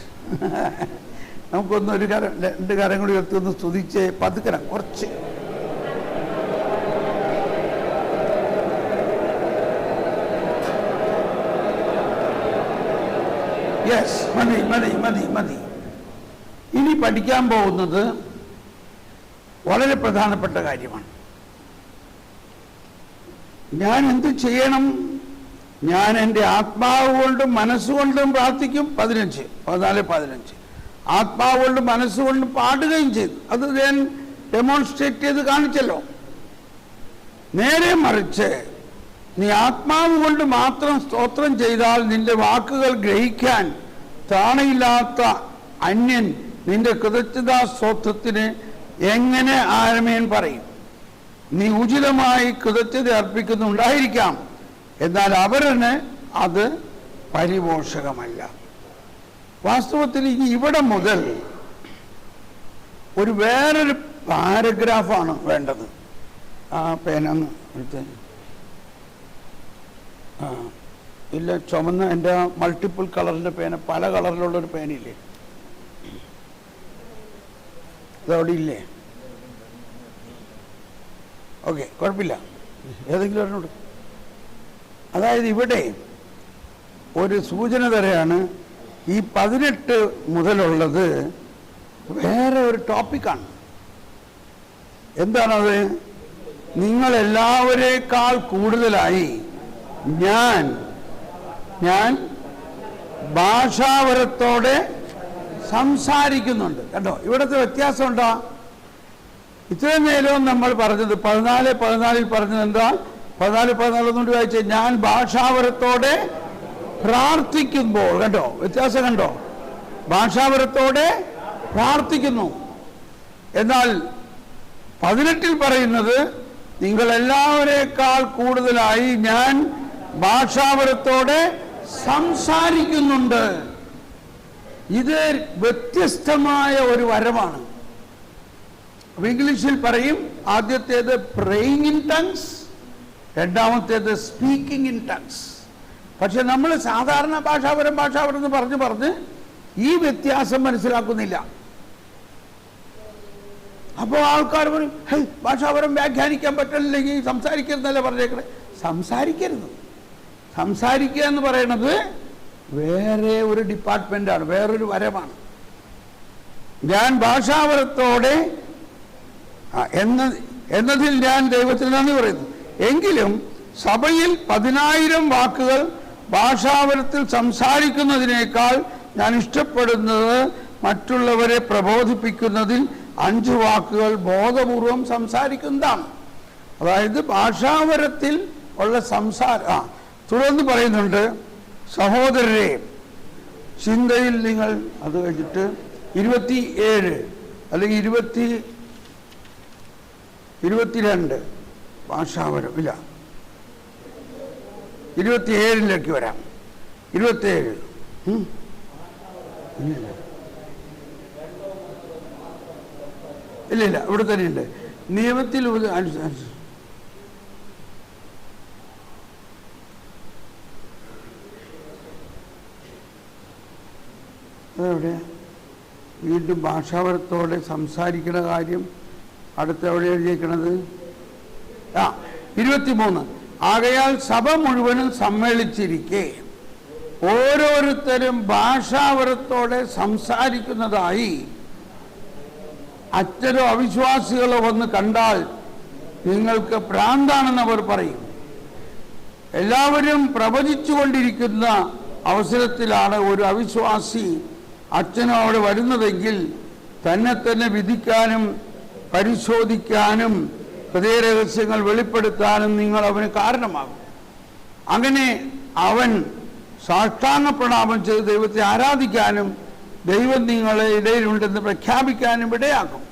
[SPEAKER 1] നമുക്കൊന്ന് 2 കരം കൂടി എടുത്തൊന്ന് സ്തുതിച്ച് പതുക്കന കുറച്ച്. യെസ്, മതി മതി മതി മതി. ഇനി പഠിക്കാൻ പോകുന്നത് വളരെ പ്രധാനപ്പെട്ട കാര്യമാണ്. ഞാൻ എന്ത് ചെയ്യണം? ഞാൻ എൻ്റെ ആത്മാവ് കൊണ്ടും മനസ്സുകൊണ്ടും പ്രാർത്ഥിക്കും. 14-15 ആത്മാവ് കൊണ്ടും മനസ്സുകൊണ്ടും പാടുകയും ചെയ്തു. അത് ഞാൻ ഡെമോൺസ്ട്രേറ്റ് ചെയ്ത് കാണിച്ചല്ലോ. നേരെ മറിച്ച് നീ ആത്മാവ് കൊണ്ട് മാത്രം സ്തോത്രം ചെയ്താൽ നിന്റെ വാക്കുകൾ ഗ്രഹിക്കാൻ താണയില്ലാത്ത അന്യൻ നിന്റെ കൃതജ്ഞതാ സ്തോത്രത്തിന് എങ്ങനെ ആമേൻ പറയും? നീ ഉചിതമായി കൃതജ്ഞത അർപ്പിക്കുന്നുണ്ടായിരിക്കാം, എന്നാൽ അവരിന് അത് പരിപോഷകമല്ല. വാസ്തവത്തിൽ ഇവിടെ മുതൽ വേറൊരു പാരഗ്രാഫാണ് വേണ്ടത്. ആ പേന എടുത്ത്. ആ ഇല്ല, ചുമന്ന എൻ്റെ മൾട്ടിപ്പിൾ കളറിൻ്റെ പേന, പല കളറിലുള്ളൊരു പേനയില്ലേ, അതവിടെ ഇല്ലേ? ഓക്കെ, കുഴപ്പമില്ല, ഏതെങ്കിലും ഒരെണ്ണോട്. അതായത് ഇവിടെ ഒരു സൂചന തരാണ്. ഈ 18 മുതലുള്ളത് വേറെ ഒരു ടോപ്പിക്കാണ്. എന്താണത്? നിങ്ങളെല്ലാവരേക്കാൾ കൂടുതലായി ഞാൻ ഭാഷാവരത്തോടെ സംസാരിക്കുന്നുണ്ട്. കണ്ടോ, ഇവിടുത്തെ വ്യത്യാസം ഉണ്ടോ? ഇത്രയും നേരവും നമ്മൾ പറഞ്ഞത് 14 പറഞ്ഞത് എന്താ? 14 ഒന്നുകൊണ്ട് വായിച്ചേ. ഞാൻ ഭാഷാവരത്തോടെ പ്രാർത്ഥിക്കുമ്പോൾ, കണ്ടോ വ്യത്യാസം കണ്ടോ? ഭാഷാവരത്തോടെ പ്രാർത്ഥിക്കുന്നു. എന്നാൽ 18 പറയുന്നത് നിങ്ങളെല്ലാവരേക്കാൾ കൂടുതലായി ഞാൻ ഭാഷാവരത്തോടെ സംസാരിക്കുന്നുണ്ട്. ഇത് വ്യത്യസ്തമായ ഒരു വരമാണ്. ഇംഗ്ലീഷിൽ പറയും ആദ്യത്തേത് പ്രേയിങ് ഇൻ ടങ്സ്, രണ്ടാമത്തേത് സ്പീക്കിംഗ് ഇൻ ടങ്സ്. പക്ഷെ നമ്മൾ സാധാരണ ഭാഷാപരം എന്ന് പറഞ്ഞ് ഈ വ്യത്യാസം മനസ്സിലാക്കുന്നില്ല. അപ്പോൾ ആൾക്കാർ പറയും, ഹേയ് ഭാഷാപരം വ്യാഖ്യാനിക്കാൻ പറ്റില്ലെങ്കിൽ സംസാരിക്കരുതല്ലേ പറഞ്ഞേക്കണേ. സംസാരിക്കുക എന്ന് പറയുന്നത് വേറെ ഒരു ഡിപ്പാർട്ട്മെന്റാണ്, വേറൊരു വരമാണ്. ഞാൻ ഭാഷാപരത്തോടെ എന്നതിൽ ഞാൻ ദൈവത്തിന് നന്ദി പറയുന്നു. എങ്കിലും സഭയിൽ 10,000 വാക്കുകൾ ഭാഷാപരത്തിൽ സംസാരിക്കുന്നതിനേക്കാൾ ഞാൻ ഇഷ്ടപ്പെടുന്നത് മറ്റുള്ളവരെ പ്രബോധിപ്പിക്കുന്നതിൽ 5 വാക്കുകൾ ബോധപൂർവം സംസാരിക്കുന്നതാണ്. അതായത് ഭാഷാപരത്തിൽ ഉള്ള തുടർന്ന് പറയുന്നുണ്ട്, സഹോദരരെ ചിന്തയിൽ നിങ്ങൾ, അത് കഴിഞ്ഞിട്ട് 27 അല്ലെങ്കിൽ 22 ഭാഷാപരം ഇല്ല, 27 വരാം. 27 ഇല്ല, ഇവിടെ തന്നെയുണ്ട്. നിയമത്തിൽ അതെവിടെ? വീണ്ടും ഭാഷാപരത്തോടെ സംസാരിക്കുന്ന കാര്യം അടുത്ത് എവിടെ എഴുതിയേക്കണത്? 23. ആകയാൽ സഭ മുഴുവനും സമ്മേളിച്ചിരിക്കെ ഓരോരുത്തരും ഭാഷാപരത്തോടെ സംസാരിക്കുന്നതായി അച്ഛനോ അവിശ്വാസികളോ വന്ന് കണ്ടാൽ നിങ്ങൾക്ക് ഭ്രാന്താണെന്ന് അവർ പറയും. എല്ലാവരും പ്രവചിച്ചുകൊണ്ടിരിക്കുന്ന അവസരത്തിലാണ് ഒരു അവിശ്വാസി അച്ഛനോ അവിടെ വരുന്നതെങ്കിൽ തന്നെ വിധിക്കാനും പരിശോധിക്കാനും ഹൃദയരഹസ്യങ്ങൾ വെളിപ്പെടുത്താനും നിങ്ങൾ അവന് കാരണമാകും. അങ്ങനെ അവൻ സാഷ്ടാംഗ പ്രണാമം ചെയ്ത് ദൈവത്തെ ആരാധിക്കാനും ദൈവം നിങ്ങളെ ഇടയിലുണ്ടെന്ന് പ്രഖ്യാപിക്കാനും ഇടയാക്കും.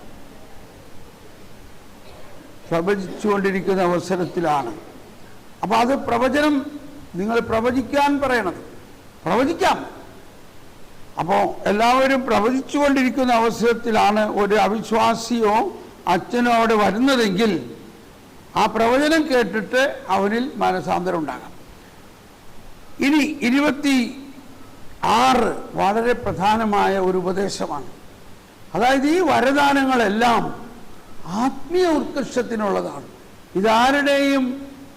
[SPEAKER 1] പ്രവചിച്ചുകൊണ്ടിരിക്കുന്ന അവസരത്തിലാണ്. അപ്പൊ അത് പ്രവചനം, നിങ്ങൾ പ്രവചിക്കാൻ പറയണത്. പ്രവചിക്കാം. അപ്പോൾ എല്ലാവരും പ്രവചിച്ചുകൊണ്ടിരിക്കുന്ന അവസരത്തിലാണ് ഒരു അവിശ്വാസിയോ അച്ഛനോ അവിടെ വരുന്നതെങ്കിൽ ആ പ്രവചനം കേട്ടിട്ട് അവനിൽ മനസാന്തരം ഉണ്ടാകാം. ഇനി 26 വളരെ പ്രധാനമായ ഒരു ഉപദേശമാണ്. അതായത് ഈ വരദാനങ്ങളെല്ലാം ആത്മീയ ഉത്കർഷത്തിനുള്ളതാണ്. ഇതാരുടെയും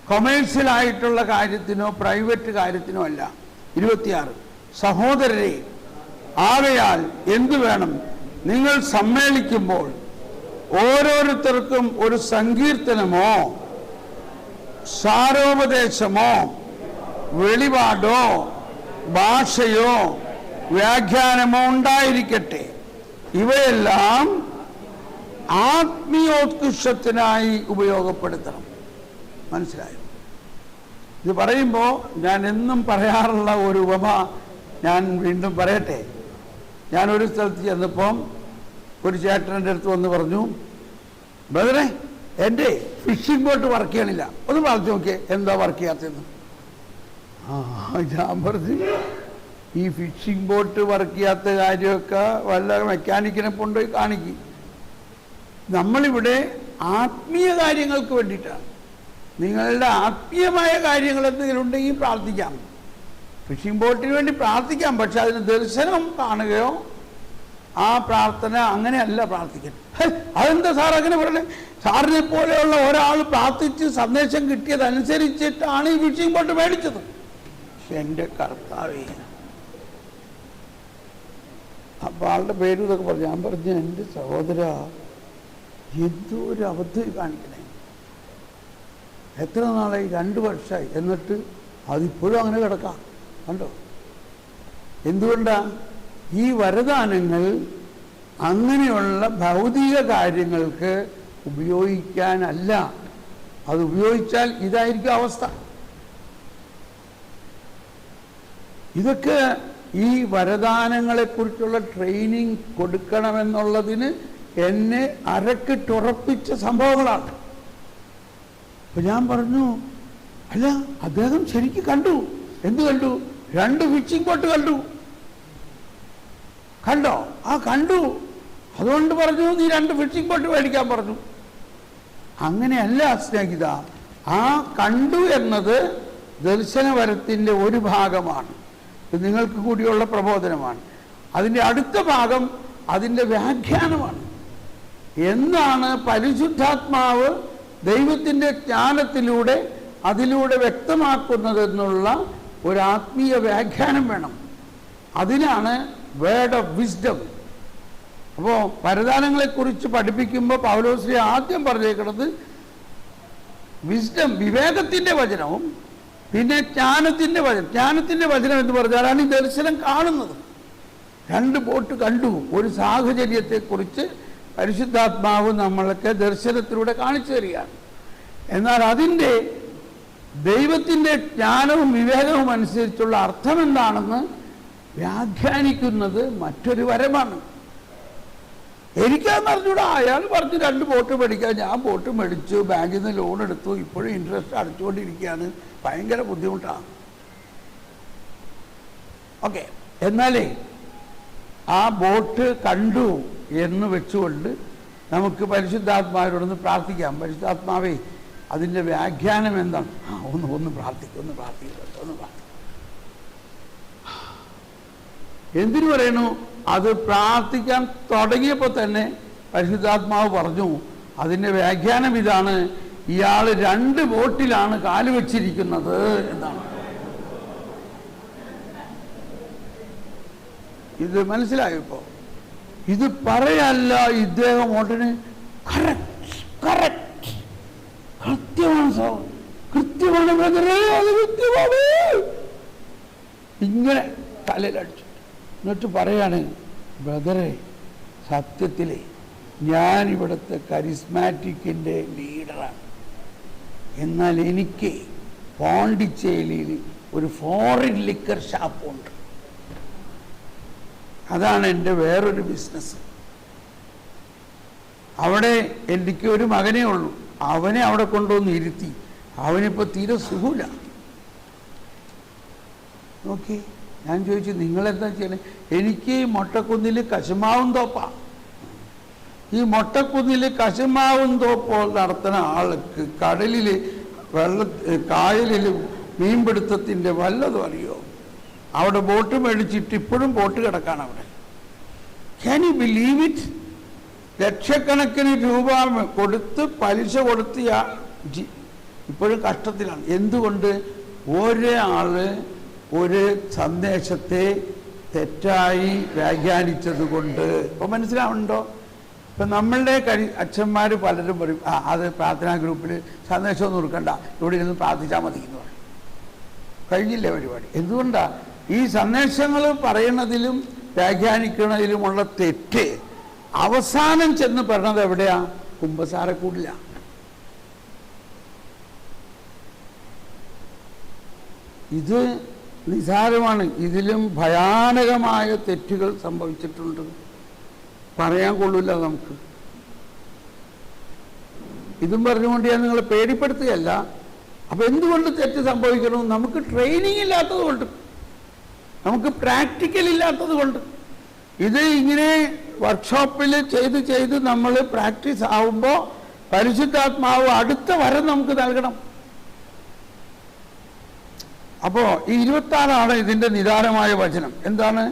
[SPEAKER 1] കൊമേഴ്സ്യലായിട്ടുള്ള കാര്യത്തിനോ പ്രൈവറ്റ് കാര്യത്തിനോ അല്ല. 26 സഹോദരരെ ആകയാൽ എന്തു വേണം? നിങ്ങൾ സമ്മേളിക്കുമ്പോൾ ഓരോരുത്തർക്കും ഒരു സങ്കീർത്തനമോ സാരോപദേശമോ വെളിപാടോ ഭാഷയോ വ്യാഖ്യാനമോ ഉണ്ടായിരിക്കട്ടെ. ഇവയെല്ലാം ആത്മീയോത്കൃഷ്ടത്തിനായി ഉപയോഗപ്പെടുത്തണം. മനസ്സിലായോ? ഇത് പറയുമ്പോൾ ഞാൻ എന്നും പറയാറുള്ള ഒരു ഉപമ ഞാൻ വീണ്ടും പറയട്ടെ. ഞാനൊരു സ്ഥലത്ത് ചെന്നപ്പം ഒരു ചേട്ടൻ്റെ അടുത്ത് വന്ന് പറഞ്ഞു, ബ്രദറെ എൻ്റെ ഫിഷിംഗ് ബോട്ട് വർക്ക് ചെയ്യണില്ല, ഒന്ന് പറഞ്ഞു നോക്കിയേ എന്താ വർക്ക് ചെയ്യാത്തതെന്ന്. ഞാൻ പറഞ്ഞു, ഈ ഫിഷിംഗ് ബോട്ട് വർക്ക് ചെയ്യാത്ത കാര്യമൊക്കെ വല്ല മെക്കാനിക്കിനെ കൊണ്ടുപോയി കാണിക്കും. നമ്മളിവിടെ ആത്മീയ കാര്യങ്ങൾക്ക് വേണ്ടിയിട്ടാണ്. നിങ്ങളുടെ ആത്മീയമായ കാര്യങ്ങൾ എന്തെങ്കിലും ഉണ്ടെങ്കിൽ പ്രാർത്ഥിക്കാം. ഫിഷിംഗ് ബോട്ടിന് വേണ്ടി പ്രാർത്ഥിക്കാം. പക്ഷെ അതിന് ദർശനം കാണുകയോ ആ പ്രാർത്ഥന അങ്ങനെയല്ല പ്രാർത്ഥിക്കാൻ. അതെന്താ സാർ അങ്ങനെ പറഞ്ഞത്? സാറിനെ പോലെയുള്ള ഒരാൾ പ്രാർത്ഥിച്ച് സന്ദേശം കിട്ടിയതനുസരിച്ചിട്ടാണ് ഈ ഫിഷിംഗ് ബോട്ട് മേടിച്ചത്. എൻ്റെ കർത്താവേ, അപ്പോൾ ആളുടെ പേര് ഇതൊക്കെ പറഞ്ഞു. ഞാൻ പറഞ്ഞു, എൻ്റെ സഹോദര, എന്തോ ഒരു അബദ്ധം കാണിക്കണേ. എത്ര നാളായി? 2 വർഷമായി. എന്നിട്ട് അതിപ്പോഴും അങ്ങനെ കിടക്കാം. കണ്ടോ? എന്തുകൊണ്ടാ? ഈ വരദാനങ്ങൾ അങ്ങനെയുള്ള ഭൗതിക കാര്യങ്ങൾക്ക് ഉപയോഗിക്കാനല്ല. അത് ഉപയോഗിച്ചാൽ ഇതായിരിക്കും അവസ്ഥ. ഇതൊക്കെ ഈ വരദാനങ്ങളെക്കുറിച്ചുള്ള ട്രെയിനിങ് കൊടുക്കണമെന്നുള്ളതിന് എന്നെ അരക്കിട്ടുറപ്പിച്ച സംഭവങ്ങളാണ്. അപ്പൊ ഞാൻ പറഞ്ഞു, അല്ല, അദ്ദേഹം ശരിക്കും കണ്ടു. എന്ത് കണ്ടു? 2 ഫിഷിംഗ് ബോട്ട് കണ്ടു. കണ്ടോ? കണ്ടു. അതുകൊണ്ട് പറഞ്ഞു, നീ 2 ഫിഷിംഗ് ബോട്ട് മേടിക്കാൻ പറഞ്ഞു. അങ്ങനെയല്ല സ്നേഹിത. കണ്ടു എന്നത് ദർശനവരത്തിൻ്റെ ഒരു ഭാഗമാണ്. നിങ്ങൾക്ക് കൂടിയുള്ള പ്രബോധനമാണ്. അതിൻ്റെ അടുത്ത ഭാഗം അതിൻ്റെ വ്യാഖ്യാനമാണ്. എന്താണ് പരിശുദ്ധാത്മാവ് ദൈവത്തിൻ്റെ ജ്ഞാനത്തിലൂടെ അതിലൂടെ വ്യക്തമാക്കുന്നതെന്നുള്ള ഒരു ആത്മീയ വ്യാഖ്യാനം വേണം. അതിനാണ് വേർഡ് ഓഫ് വിസ്ഡം. അപ്പോൾ വരദാനങ്ങളെക്കുറിച്ച് പഠിപ്പിക്കുമ്പോൾ പൗലോസ് ആദ്യം പറഞ്ഞേക്കുന്നത് വിസ്ഡം, വിവേകത്തിൻ്റെ വചനവും പിന്നെ ജ്ഞാനത്തിൻ്റെ വചനം. ജ്ഞാനത്തിൻ്റെ വചനം എന്ന് പറഞ്ഞാലാണ് ഈ ദർശനം കാണുന്നത്. 2 ബോട്ട് കണ്ടു. ഒരു സാഹചര്യത്തെക്കുറിച്ച് പരിശുദ്ധാത്മാവ് നമ്മളൊക്കെ ദർശനത്തിലൂടെ കാണിച്ചു തരികയാണ്. എന്നാൽ അതിൻ്റെ ദൈവത്തിൻ്റെ ജ്ഞാനവും വിവേകവും അനുസരിച്ചുള്ള അർത്ഥം എന്താണെന്ന് വ്യാഖ്യാനിക്കുന്നത് മറ്റൊരു വരമാണ്. എനിക്കതെന്ന് അറിഞ്ഞൂടാ. അയാൾ പറഞ്ഞു 2 ബോട്ട് മേടിക്കാൻ. ഞാൻ ബോട്ട് മേടിച്ചു, ബാങ്കിൽ നിന്ന് ലോൺ എടുത്തു, ഇപ്പോഴും ഇൻട്രസ്റ്റ് അടച്ചുകൊണ്ടിരിക്കുകയാണ്. ഭയങ്കര ബുദ്ധിമുട്ടാണ്. ഓക്കെ, എന്നാലേ ആ ബോട്ട് കണ്ടു എന്ന് വെച്ചുകൊണ്ട് നമുക്ക് പരിശുദ്ധാത്മാവിനോടൊന്ന് പ്രാർത്ഥിക്കാം. പരിശുദ്ധാത്മാവേ, അതിൻ്റെ വ്യാഖ്യാനം എന്താണ്? ഒന്ന് പ്രാർത്ഥിക്കും. എന്തിനു പറയണു? അത് പ്രാർത്ഥിക്കാൻ തുടങ്ങിയപ്പോൾ തന്നെ പരിശുദ്ധാത്മാവ് പറഞ്ഞു, അതിൻ്റെ വ്യാഖ്യാനം ഇതാണ്: ഇയാൾ 2 ബോട്ടിലാണ് കാല് വെച്ചിരിക്കുന്നത് എന്നാണ്. ഇത് മനസ്സിലായോ? ഇപ്പോൾ ഇത് പറയല്ല, ഇദ്ദേഹം ഉടനെ കൃത്യമാണ് ബ്രദറേ, അത് കൃത്യമാണ് ഇങ്ങനെ തലയിലടിച്ചു. എന്നിട്ട് പറയാണ്, ബ്രദറെ, സത്യത്തിലെ ഞാൻ ഇവിടുത്തെ കരിസ്മാറ്റിക്കിൻ്റെ ലീഡറാണ്. എന്നാൽ എനിക്ക് പോണ്ടിച്ചേരിയിൽ ഒരു ഫോറിൻ ലിക്കർ ഷാപ്പുണ്ട്. അതാണ് എൻ്റെ വേറൊരു ബിസിനസ്. അവിടെ എനിക്ക് ഒരു മകനേ ഉള്ളൂ. അവനെ അവിടെ കൊണ്ടുവന്ന് ഇരുത്തി. അവനിപ്പോൾ തീരെ സുഖമില്ല. നോക്കി, ഞാൻ ചോദിച്ചു, നിങ്ങളെന്താ ചെയ്യണേ? എനിക്ക് മൊട്ടക്കുന്നിൽ കശുമാവും തോപ്പാ. ഈ മൊട്ടക്കുന്നിൽ കശുമാവും തോപ്പോ നടത്തുന്ന ആൾക്ക് കടലിൽ കായലിൽ മീൻപിടുത്തത്തിൻ്റെ വല്ലതും അറിയോ? അവിടെ ബോട്ട് മേടിച്ചിട്ട് ഇപ്പോഴും ബോട്ട് കിടക്കാണ് അവിടെ. Can you believe it? ലക്ഷക്കണക്കിന് രൂപ കൊടുത്ത് പലിശ കൊടുത്ത് ഇപ്പോഴും കഷ്ടത്തിലാണ്. എന്തുകൊണ്ട്? ഒരാള് ഒരു സന്ദേശത്തെ തെറ്റായി വ്യാഖ്യാനിച്ചത് കൊണ്ട്. ഇപ്പം മനസ്സിലാവുന്നുണ്ടോ? ഇപ്പം നമ്മളുടെ അച്ഛന്മാർ പലരും പറയും, അത് പ്രാർത്ഥനാ ഗ്രൂപ്പിൽ സന്ദേശമൊന്നും കൊടുക്കണ്ട, ഇവിടെ ഇരുന്ന് പ്രാർത്ഥിച്ചാൽ മതി എന്ന് പറയും. കഴിഞ്ഞില്ലേ പരിപാടി? എന്തുകൊണ്ടാണ്? ഈ സന്ദേശങ്ങൾ പറയുന്നതിലും വ്യാഖ്യാനിക്കുന്നതിലുമുള്ള തെറ്റ് അവസാനം ചെന്ന് പറഞ്ഞത് എവിടെയാ? കുമ്പസാരക്കൂടില്ല. ഇത് നിസാരമാണ്. ഇതിലും ഭയാനകമായ തെറ്റുകൾ സംഭവിച്ചിട്ടുണ്ട്. പറയാൻ കൊള്ളില്ല നമുക്ക്. ഇതും പറഞ്ഞുകൊണ്ട് ഞാൻ നിങ്ങളെ പേടിപ്പെടുത്തുകയല്ല. അപ്പം എന്തുകൊണ്ട് തെറ്റ് സംഭവിക്കണം? നമുക്ക് ട്രെയിനിങ് ഇല്ലാത്തത് കൊണ്ട്, നമുക്ക് പ്രാക്ടിക്കൽ ഇല്ലാത്തത് കൊണ്ട്. ഇത് ഇങ്ങനെ വർക്ക്ഷോപ്പിൽ ചെയ്ത് നമ്മൾ പ്രാക്ടീസ് ആവുമ്പോൾ പരിശുദ്ധാത്മാവ് അടുത്ത വരം നമുക്ക് നൽകണം. അപ്പോൾ ഈ 26 ഇതിൻ്റെ നിദാനമായ വചനം. എന്താണ്?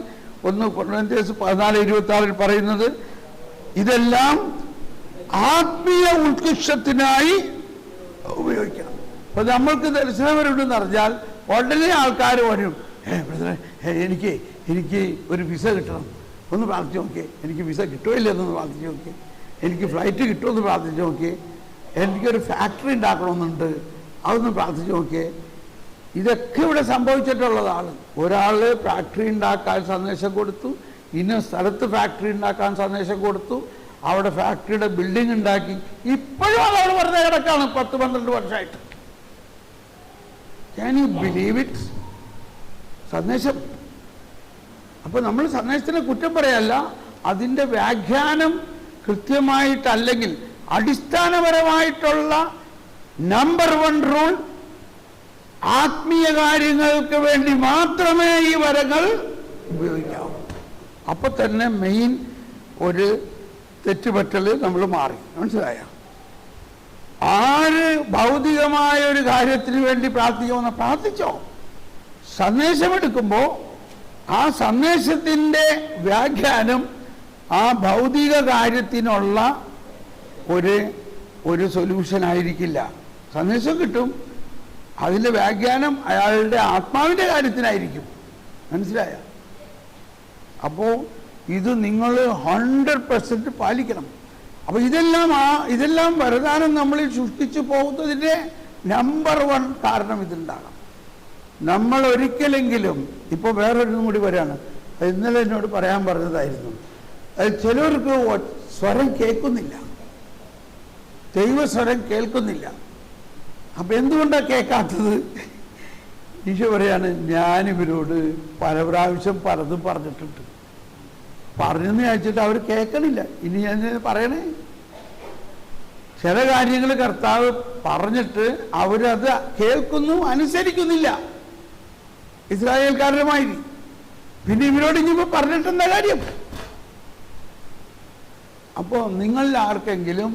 [SPEAKER 1] 1 കൊരിന്ത്യർ 14:26 പറയുന്നത്, ഇതെല്ലാം ആത്മീയ ഉത്കൃഷ്ടത്തിനായി ഉപയോഗിക്കണം. അപ്പൊ നമ്മൾക്ക് ദർശനം വരുണ്ടെന്ന് അറിഞ്ഞാൽ ഉടനെ ആൾക്കാർ വരും, എനിക്ക് ഒരു വിസ കിട്ടണം, ഒന്ന് പ്രാർത്ഥിച്ച് നോക്കിയേ, എനിക്ക് വിസ കിട്ടുമോ ഇല്ലെന്നൊന്ന് പ്രാർത്ഥിച്ച് നോക്കിയേ, എനിക്ക് ഫ്ലൈറ്റ് കിട്ടുമെന്ന് പ്രാർത്ഥിച്ച് നോക്കിയേ, എനിക്കൊരു ഫാക്ടറി ഉണ്ടാക്കണമെന്നുണ്ട്, അതൊന്ന് പ്രാർത്ഥിച്ച് നോക്കിയേ. ഇതൊക്കെ ഇവിടെ സംഭവിച്ചിട്ടുള്ളതാണ്. ഒരാൾ ഫാക്ടറി ഉണ്ടാക്കാൻ സന്ദേശം കൊടുത്തു, ഇന്ന സ്ഥലത്ത് ഫാക്ടറി ഉണ്ടാക്കാൻ സന്ദേശം കൊടുത്തു, അവിടെ ഫാക്ടറിയുടെ ബിൽഡിംഗ് ഉണ്ടാക്കി, ഇപ്പോഴും അതവിടെ വെറുതെ കിടക്കാണ് 10-12 വർഷമായിട്ട്. Can you believe it? സന്ദേശം. അപ്പൊ നമ്മൾ സന്ദേശത്തിനെ കുറ്റം പറയല്ല, അതിൻ്റെ വ്യാഖ്യാനം കൃത്യമായിട്ടല്ലെങ്കിൽ അടിസ്ഥാനപരമായിട്ടുള്ള നമ്പർ 1 റൂൾ, ആത്മീയ കാര്യങ്ങൾക്ക് വേണ്ടി മാത്രമേ ഈ വരങ്ങൾ ഉപയോഗിക്കാവൂ. അപ്പൊ തന്നെ മെയിൻ ഒരു തെറ്റുപറ്റൽ നമ്മൾ മാറി. മനസ്സിലായ? ആര് ഭൗതികമായ ഒരു കാര്യത്തിന് വേണ്ടി പ്രാർത്ഥിക്കുമെന്ന് പ്രാർത്ഥിച്ചോ. സന്ദേശമെടുക്കുമ്പോൾ ആ സന്ദേശത്തിൻ്റെ വ്യാഖ്യാനം ആ ഭൗതിക കാര്യത്തിനുള്ള ഒരു സൊല്യൂഷൻ ആയിരിക്കില്ല. സന്ദേശം കിട്ടും, അതിൻ്റെ വ്യാഖ്യാനം അയാളുടെ ആത്മാവിൻ്റെ കാര്യത്തിനായിരിക്കും. മനസ്സിലായ? അപ്പോൾ ഇത് നിങ്ങൾ 100% പാലിക്കണം. അപ്പോൾ ഇതെല്ലാം വരദാനം നമ്മളിൽ സൃഷ്ടിച്ചു പോകുന്നതിൻ്റെ നമ്പർ 1 കാരണം ഇതുണ്ടാകാം. നമ്മൾ ഒരിക്കലെങ്കിലും, ഇപ്പോൾ വേറൊരിതും കൂടി വരികയാണ്, ഇന്നലെ എന്നോട് പറയാൻ പറഞ്ഞതായിരുന്നു, ചിലർക്ക് സ്വരം കേൾക്കുന്നില്ല, ദൈവസ്വരം കേൾക്കുന്നില്ല. അപ്പം എന്തുകൊണ്ടാണ് കേൾക്കാത്തത്? ഈശോ പറയാണ്, ഞാനിവരോട് പല പ്രാവശ്യം പലതും പറഞ്ഞിട്ടുണ്ട്, പറഞ്ഞെന്ന് ചോദിച്ചിട്ട് അവർ കേൾക്കണില്ല. ഇനി ഞാൻ പറയണേ, ചില കാര്യങ്ങൾ കർത്താവ് പറഞ്ഞിട്ട് അവരത് കേൾക്കുന്നു, അനുസരിക്കുന്നില്ല. ഇസ്രായേൽക്കാരുടെ മാതിരി. പിന്നെ ഇവരോട് ഇനിയിപ്പോൾ പറഞ്ഞിട്ടെന്താ കാര്യം? അപ്പോൾ നിങ്ങളിൽ ആർക്കെങ്കിലും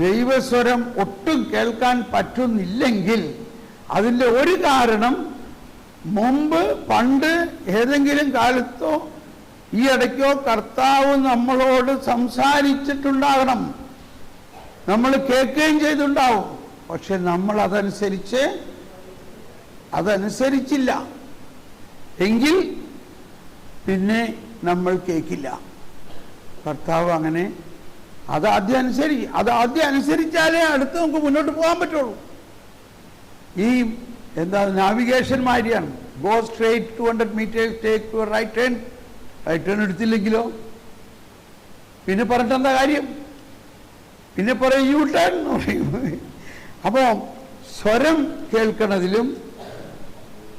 [SPEAKER 1] ദൈവസ്വരം ഒട്ടും കേൾക്കാൻ പറ്റുന്നില്ലെങ്കിൽ അതിൻ്റെ ഒരു കാരണം പണ്ട് ഏതെങ്കിലും കാലത്തോ ഈ ഇടയ്ക്കോ കർത്താവ് നമ്മളോട് സംസാരിച്ചിട്ടുണ്ടാകണം, നമ്മൾ കേൾക്കുകയും ചെയ്തിട്ടുണ്ടാവും. പക്ഷെ നമ്മൾ അതനുസരിച്ചില്ല എങ്കിൽ പിന്നെ നമ്മൾ കേൾക്കില്ല. കർത്താവ് അങ്ങനെ അതാദ്യം അനുസരിച്ചാലേ അടുത്ത് നമുക്ക് മുന്നോട്ട് പോകാൻ പറ്റുള്ളൂ. ഈ നാവിഗേഷൻ മാതിരിയാണ്. Go straight 200 meters, take your right turn എടുത്തില്ലെങ്കിലോ പിന്നെ പറഞ്ഞിട്ട് എന്താ കാര്യം? പിന്നെ പറയും യു ടേൺ എന്ന് പറയും. അപ്പോൾ സ്വരം കേൾക്കണതിലും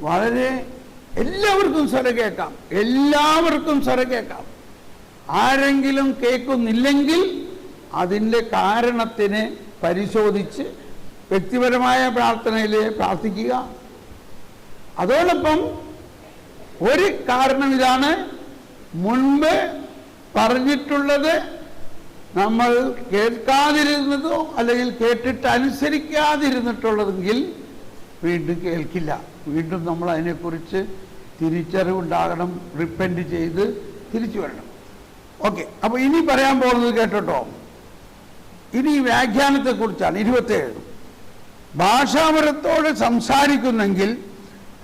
[SPEAKER 1] വളരെ എല്ലാവർക്കും സ്വരം കേൾക്കാം. ആരെങ്കിലും കേൾക്കുന്നില്ലെങ്കിൽ അതിൻ്റെ കാരണത്തിനെ പരിശോധിച്ച് വ്യക്തിപരമായ പ്രാർത്ഥനയിൽ പ്രാർത്ഥിക്കുക. അതോടൊപ്പം ഒരു കാരണം ഇതാണ്, മുൻപ് പറഞ്ഞിട്ടുള്ളത് നമ്മൾ കേൾക്കാതിരുന്നതോ അല്ലെങ്കിൽ കേട്ടിട്ട് അനുസരിക്കാതിരുന്നിട്ടുള്ളതെങ്കിൽ വീണ്ടും കേൾക്കില്ല. വീണ്ടും നമ്മൾ അതിനെക്കുറിച്ച് തിരിച്ചറിവുണ്ടാകണം, റിപ്പൻറ്റ് ചെയ്ത് തിരിച്ചു വരണം. ഓക്കെ, അപ്പോൾ ഇനി പറയാൻ പോകുന്നത് കേട്ടോ. ഇനി വ്യാഖ്യാനത്തെക്കുറിച്ചാണ്. 27 ഭാഷാപരത്തോട് സംസാരിക്കുന്നെങ്കിൽ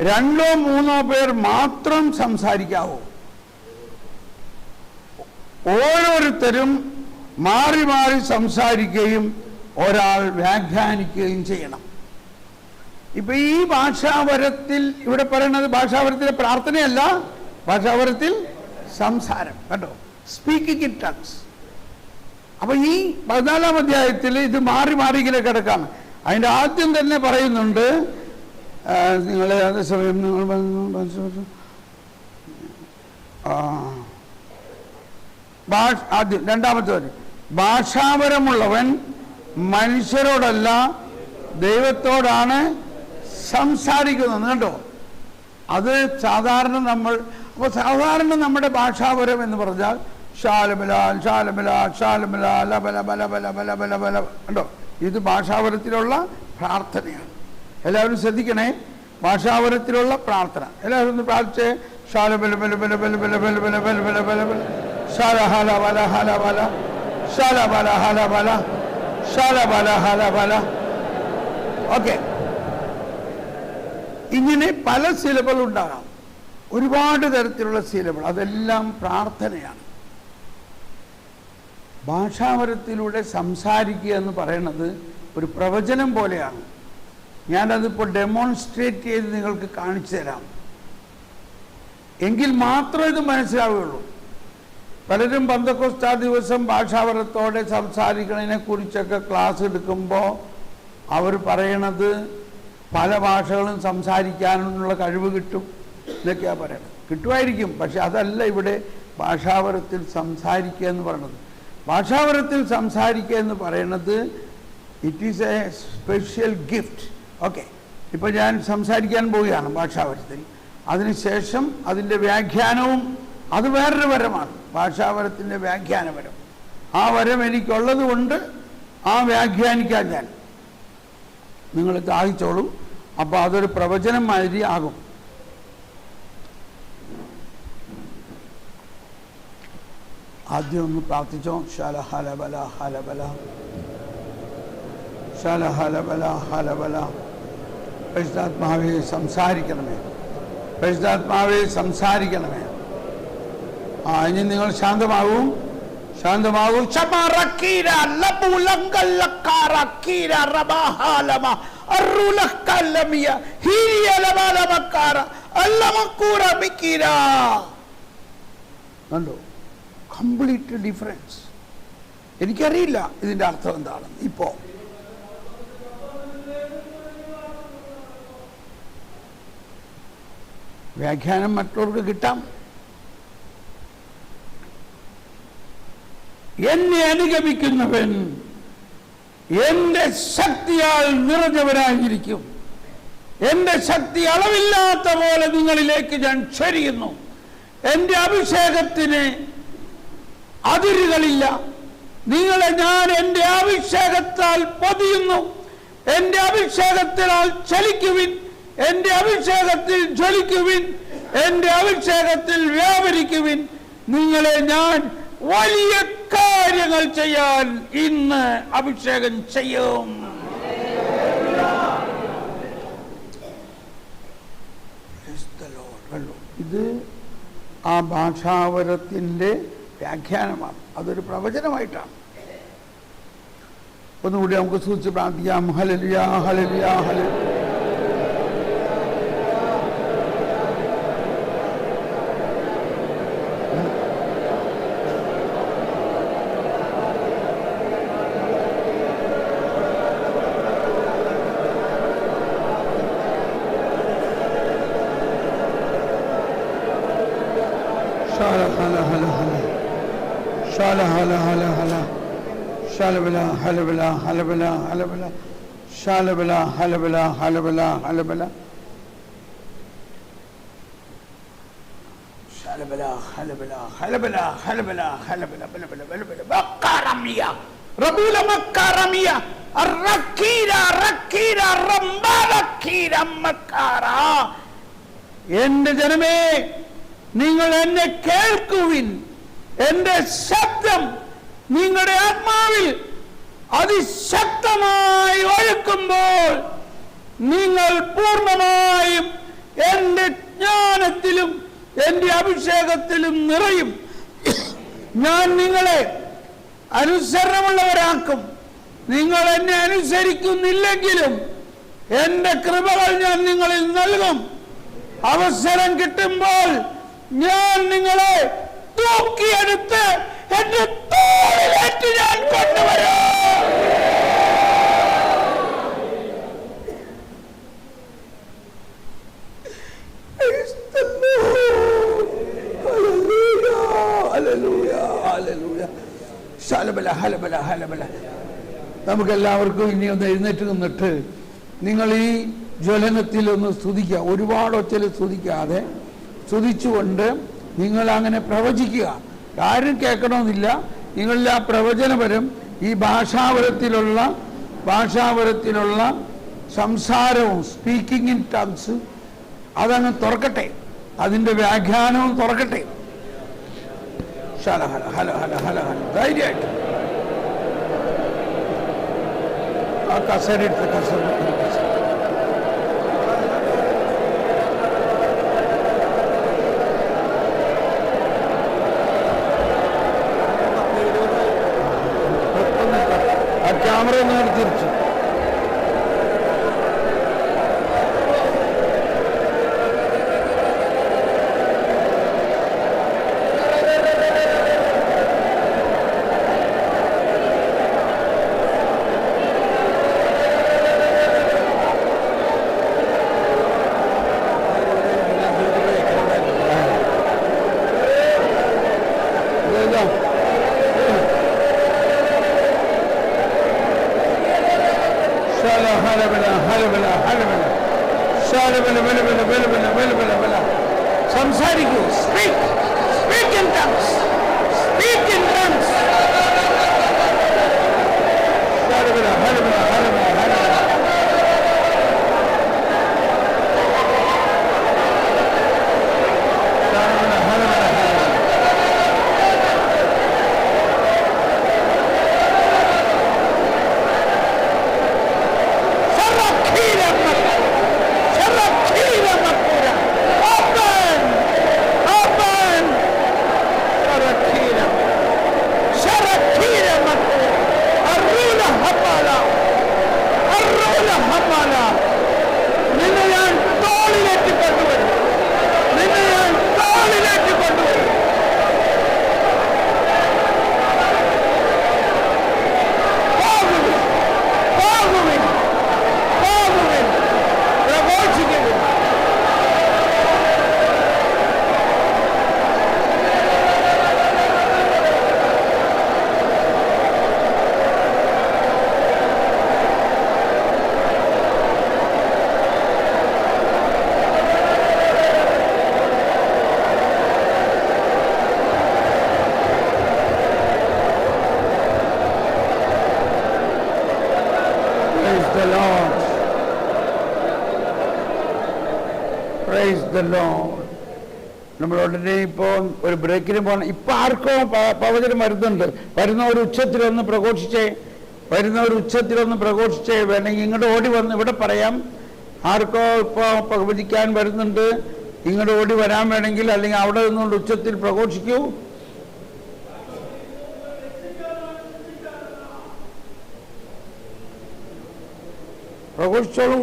[SPEAKER 1] 2-3 പേർ മാത്രം സംസാരിക്കാവൂ. ഓരോരുത്തരും മാറി മാറി സംസാരിക്കുകയും ഒരാൾ വ്യാഖ്യാനിക്കുകയും ചെയ്യണം. ഇപ്പൊ ഈ ഭാഷാപരത്തിൽ ഇവിടെ പറയുന്നത് ഭാഷാപരത്തിലെ പ്രാർത്ഥനയല്ല, ഭാഷാപരത്തിൽ സംസാരം കേട്ടോ, സ്പീക്കിംഗ് ഇൻ ടങ്സ്. അപ്പൊ ഈ 14-ാം അധ്യായത്തിൽ ഇത് മാറി മാറി ഇങ്ങനെ കിടക്കാണ്. അതിൻ്റെ ആദ്യം തന്നെ പറയുന്നുണ്ട്, നിങ്ങളെ അതേസമയം നിങ്ങൾ ആദ്യം 2-ാമത്തെ വരെ ഭാഷാപരമുള്ളവൻ മനുഷ്യരോടല്ല ദൈവത്തോടാണ് സംസാരിക്കുന്നത് കേട്ടോ. അത് സാധാരണ നമ്മുടെ ഭാഷാപരം എന്ന് പറഞ്ഞാൽ ഷാലബലാൽ ഷാലബലാൽ ഷാലബലാൽ ലബല ബല ബല ബല ബല ബല. കണ്ടോ, ഇത് ഭാഷാപരത്തിലുള്ള പ്രാർത്ഥനയാണ്. എല്ലാവരും ശ്രദ്ധിക്കണേ, ഭാഷാപരത്തിലുള്ള പ്രാർത്ഥന. എല്ലാവരും ഒന്ന് പ്രാർത്ഥിച്ചേ. ഷാലബല ബല ബല ബല ബല ബല ബല ബല ബല ബല ബല ഷാലഹല ബല ഹല ബല ഷാലബല ഹല ബല ഷാലബല ഹല ബല. ഓക്കെ, ഇങ്ങനെ പല സിലബിൾ ഉണ്ടാകാം, ഒരുപാട് തരത്തിലുള്ള സിലബിൾ. അതെല്ലാം പ്രാർത്ഥനയാണ്. ഭാഷാപരത്തിലൂടെ സംസാരിക്കുക എന്ന് പറയുന്നത് ഒരു പ്രവചനം പോലെയാണ്. ഞാനതിപ്പോൾ ഡെമോൺസ്ട്രേറ്റ് ചെയ്ത് നിങ്ങൾക്ക് കാണിച്ചു തരാം, എങ്കിൽ മാത്രമേ ഇത് മനസ്സിലാവുകയുള്ളൂ. പലരും പെന്തക്കോസ്താ ദിവസം ഭാഷാപരത്തോടെ സംസാരിക്കുന്നതിനെ കുറിച്ചൊക്കെ ക്ലാസ് എടുക്കുമ്പോൾ അവർ പറയണത് പല ഭാഷകളും സംസാരിക്കാനുള്ള കഴിവ് കിട്ടും എന്നൊക്കെയാണ് പറയണത്. കിട്ടുമായിരിക്കും, പക്ഷെ അതല്ല ഇവിടെ ഭാഷാപരത്തിൽ സംസാരിക്കുക എന്ന് പറയുന്നത്. ഭാഷാപരത്തിൽ സംസാരിക്കുക എന്ന് പറയുന്നത് it is A special gift. Okay, ഇപ്പോൾ ഞാൻ സംസാരിക്കാൻ പോവുകയാണ് ഭാഷാപരത്തിൽ. അതിനുശേഷം അതിൻ്റെ വ്യാഖ്യാനവും അത് വേറൊരു വരമാണ്, ഭാഷാപരത്തിൻ്റെ വ്യാഖ്യാനപരം. ആ വരം എനിക്കുള്ളത് കൊണ്ട് ആ വ്യാഖ്യാനിക്കാൻ ഞാൻ നിങ്ങൾ ദാഹിച്ചോളും. അപ്പോൾ അതൊരു പ്രവചനം മാതിരി ആകും. ആദ്യം ഒന്ന് പ്രാർത്ഥിച്ചോ. ശലഹലബല ഹലബല ശലഹലബല ഹലബല. പരിശുദ്ധാത്മാവേ സംസാരിക്കണമേ, പരിശുദ്ധാത്മാവേ സംസാരിക്കണമേ. ഇനി നിങ്ങൾ ശാന്തമാകും, ശാന്തമാകും. കണ്ടോ, കംപ്ലീറ്റ് ഡിഫറൻസ്. എനിക്കറിയില്ല ഇതിൻ്റെ അർത്ഥം എന്താണെന്ന്. ഇപ്പോൾ വ്യാഖ്യാനം മറ്റുള്ളവർക്ക് കിട്ടാം. എന്നെ അനുഗമിക്കുന്നവൻ എന്റെ ശക്തിയാൽ നിറഞ്ഞവനായിരിക്കും. എന്റെ ശക്തി അളവില്ലാത്ത പോലെ നിങ്ങളിലേക്ക് ഞാൻ ചൊരിയുന്നു. എന്റെ അഭിഷേകത്തിന് അതിരുകളില്ല. നിങ്ങളെ ഞാൻ എന്റെ അഭിഷേകത്താൽ പൊതിയുന്നു. എന്റെ അഭിഷേകത്താൽ ചലിക്കുവിൻ, എന്റെ അഭിഷേകത്തിൽ ജ്വലിക്കുവിൻ, എന്റെ അഭിഷേകത്തിൽ വ്യാപരിക്കുവിൻ. നിങ്ങളെ ഞാൻ വലിയ കാര്യങ്ങൾ ചെയ്യാൻ ഇന്ന് അഭിഷേകം ചെയ്യും. ഇത് ആ ഭാഷാവരത്തിൻ്റെ വ്യാഖ്യാനമാണ്, അതൊരു പ്രവചനമായിട്ടാണ്. ഒന്നുകൂടി നമുക്ക് സൂചിച്ച് പ്രാർത്ഥിക്കാം. Hallelujah hallelujah hallelujah. Shalabala, halabala, halabala, halabala, shalabala, halabala, halabala, halabala, shalabala, halabala, halabala, halabala, halabala, halabala, halabala, makaramiya, rabula makaramiya, rakira, rakira, rambala, kira, makara. എന്റെ ജനമേ, നിങ്ങൾ എന്നെ കേൾക്കുവിൻ. എന്റെ ശബ്ദം നിങ്ങളുടെ ആത്മാവിൽ അതിശക്തമായി ഒഴുക്കുമ്പോൾ നിങ്ങൾ പൂർണ്ണമായും എന്റെ ജ്ഞാനത്തിലും എന്റെ അഭിഷേകത്തിലും നിറയും. ഞാൻ നിങ്ങളെ അനുസരണമുള്ളവരാക്കും. നിങ്ങൾ എന്നെ അനുസരിക്കുന്നില്ലെങ്കിലും എന്റെ കൃപകൾ ഞാൻ നിങ്ങളിൽ നൽകും. അവസരം കിട്ടുമ്പോൾ ഞാൻ നിങ്ങളെ തൂക്കിയെടുത്ത് എന്റെ തോളിലേറ്റ് ഞാൻ കൊണ്ടുവരും. നമുക്കെല്ലാവർക്കും ഇനി ഒന്ന് എഴുന്നേറ്റ് നിന്നിട്ട് നിങ്ങൾ ഈ ജ്വലനത്തിൽ ഒന്ന് സ്തുതിക്കുക. ഒരുപാട് ഒച്ചയിൽ സ്തുതിക്കാതെ സ്തുതിച്ചുകൊണ്ട് നിങ്ങൾ അങ്ങനെ പ്രവചിക്കുക. ആരും കേൾക്കണമെന്നില്ല. നിങ്ങളിൽ ആ പ്രവചനപരം ഈ ഭാഷാപരത്തിലുള്ള സംസാരവും സ്പീക്കിംഗ് ഇൻ ടങ്സ് അതങ്ങ് തുറക്കട്ടെ, അതിൻ്റെ വ്യാഖ്യാനവും തുറക്കട്ടെ. ഹല ഹല ഹല ഹല ഹല ഹല ധൈര്യമായിട്ട് ആ കസേര എടുത്ത് കസേര ആ ക്യാമറ ഒന്ന് തിരിച്ചു. സംസാരിക്കൂ. Speak in tongues, speak in tongues. നമ്മൾ ഉടനെ ഇപ്പോൾ ഒരു ബ്രേക്കിന് പോകണം. ഇപ്പം ആർക്കോ പ്രവചനം വരുന്നവർ ഉച്ചത്തിലൊന്ന് പ്രഘോഷിച്ചേ വേണമെങ്കിൽ ഇങ്ങോട്ട് ഓടി വന്ന് ഇവിടെ പറയാം. ആർക്കോ ഇപ്പോൾ പ്രവചിക്കാൻ വരുന്നുണ്ട്, ഇങ്ങോട്ട് ഓടി വരാൻ വേണമെങ്കിൽ, അല്ലെങ്കിൽ അവിടെ നിന്നുകൊണ്ട് ഉച്ചത്തിൽ പ്രഘോഷിക്കൂ. പ്രഘോഷിച്ചോളൂ.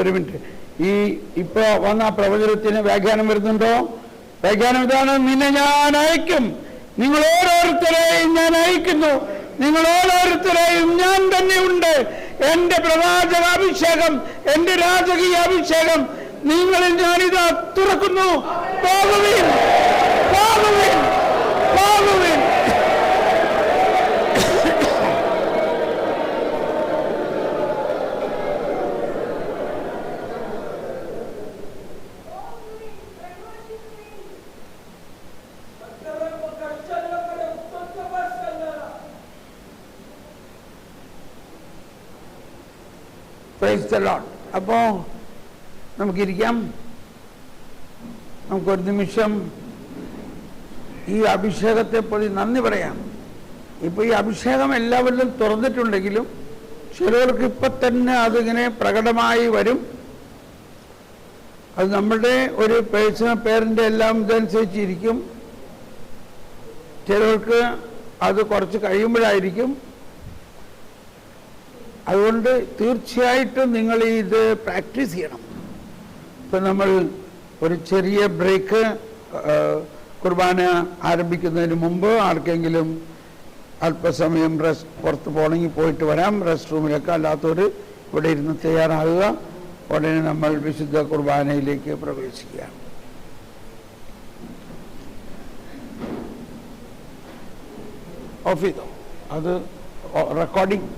[SPEAKER 1] ഒരു മിനിറ്റ്. ഈ ഇപ്പൊ വന്ന പ്രവചനത്തിന് വ്യാഖ്യാനം വരുന്നുണ്ടോ? വ്യാഖ്യാനം ഇതാണ്: നിന്നെ ഞാൻ അയക്കും, നിങ്ങൾ ഓരോരുത്തരെയും ഞാൻ അയക്കുന്നു, നിങ്ങൾ ഓരോരുത്തരെയും ഞാൻ തന്നെ ഉണ്ട്. എന്റെ പ്രവാചക അഭിഷേകം, എന്റെ രാജകീയ അഭിഷേകം നിങ്ങളിൽ ഞാനിതാ തുറക്കുന്നു. പോകുവിൻ, പോകുവിൻ, പോകുവിൻ. Praise the lord. അപ്പോൾ നമുക്കിരിക്കാം. നമുക്കൊരു നിമിഷം ഈ അഭിഷേകത്തെ പ്രതി നന്ദി പറയാം. ഇപ്പോൾ ഈ അഭിഷേകം എല്ലാവരിലും തുറന്നിട്ടുണ്ടെങ്കിലും ചിലർക്ക് ഇപ്പം തന്നെ അതിങ്ങനെ പ്രകടമായി വരും. അത് നമ്മളുടെ ഒരു പേഴ്സണൽ പേരിൻ്റെ എല്ലാം ഇതനുസരിച്ചിരിക്കും. ചിലർക്ക് അത് കുറച്ച് കഴിയുമ്പോഴായിരിക്കും. അതുകൊണ്ട് തീർച്ചയായിട്ടും നിങ്ങൾ ഇത് പ്രാക്ടീസ് ചെയ്യണം. ഇപ്പം നമ്മൾ ഒരു ചെറിയ ബ്രേക്ക് കുർബാന ആരംഭിക്കുന്നതിന് മുമ്പ് ആർക്കെങ്കിലും അല്പസമയം പുറത്ത് പോകണമെങ്കിൽ പോയിട്ട് വരാം, റെസ്റ്റ് റൂമിലൊക്കെ. അല്ലാത്തവർ ഇവിടെ ഇരുന്ന് തയ്യാറാകുക. ഉടനെ നമ്മൾ വിശുദ്ധ കുർബാനയിലേക്ക് പ്രവേശിക്കുക. ഓഫ് ചെയ്തോ, അത് റെക്കോർഡിംഗ്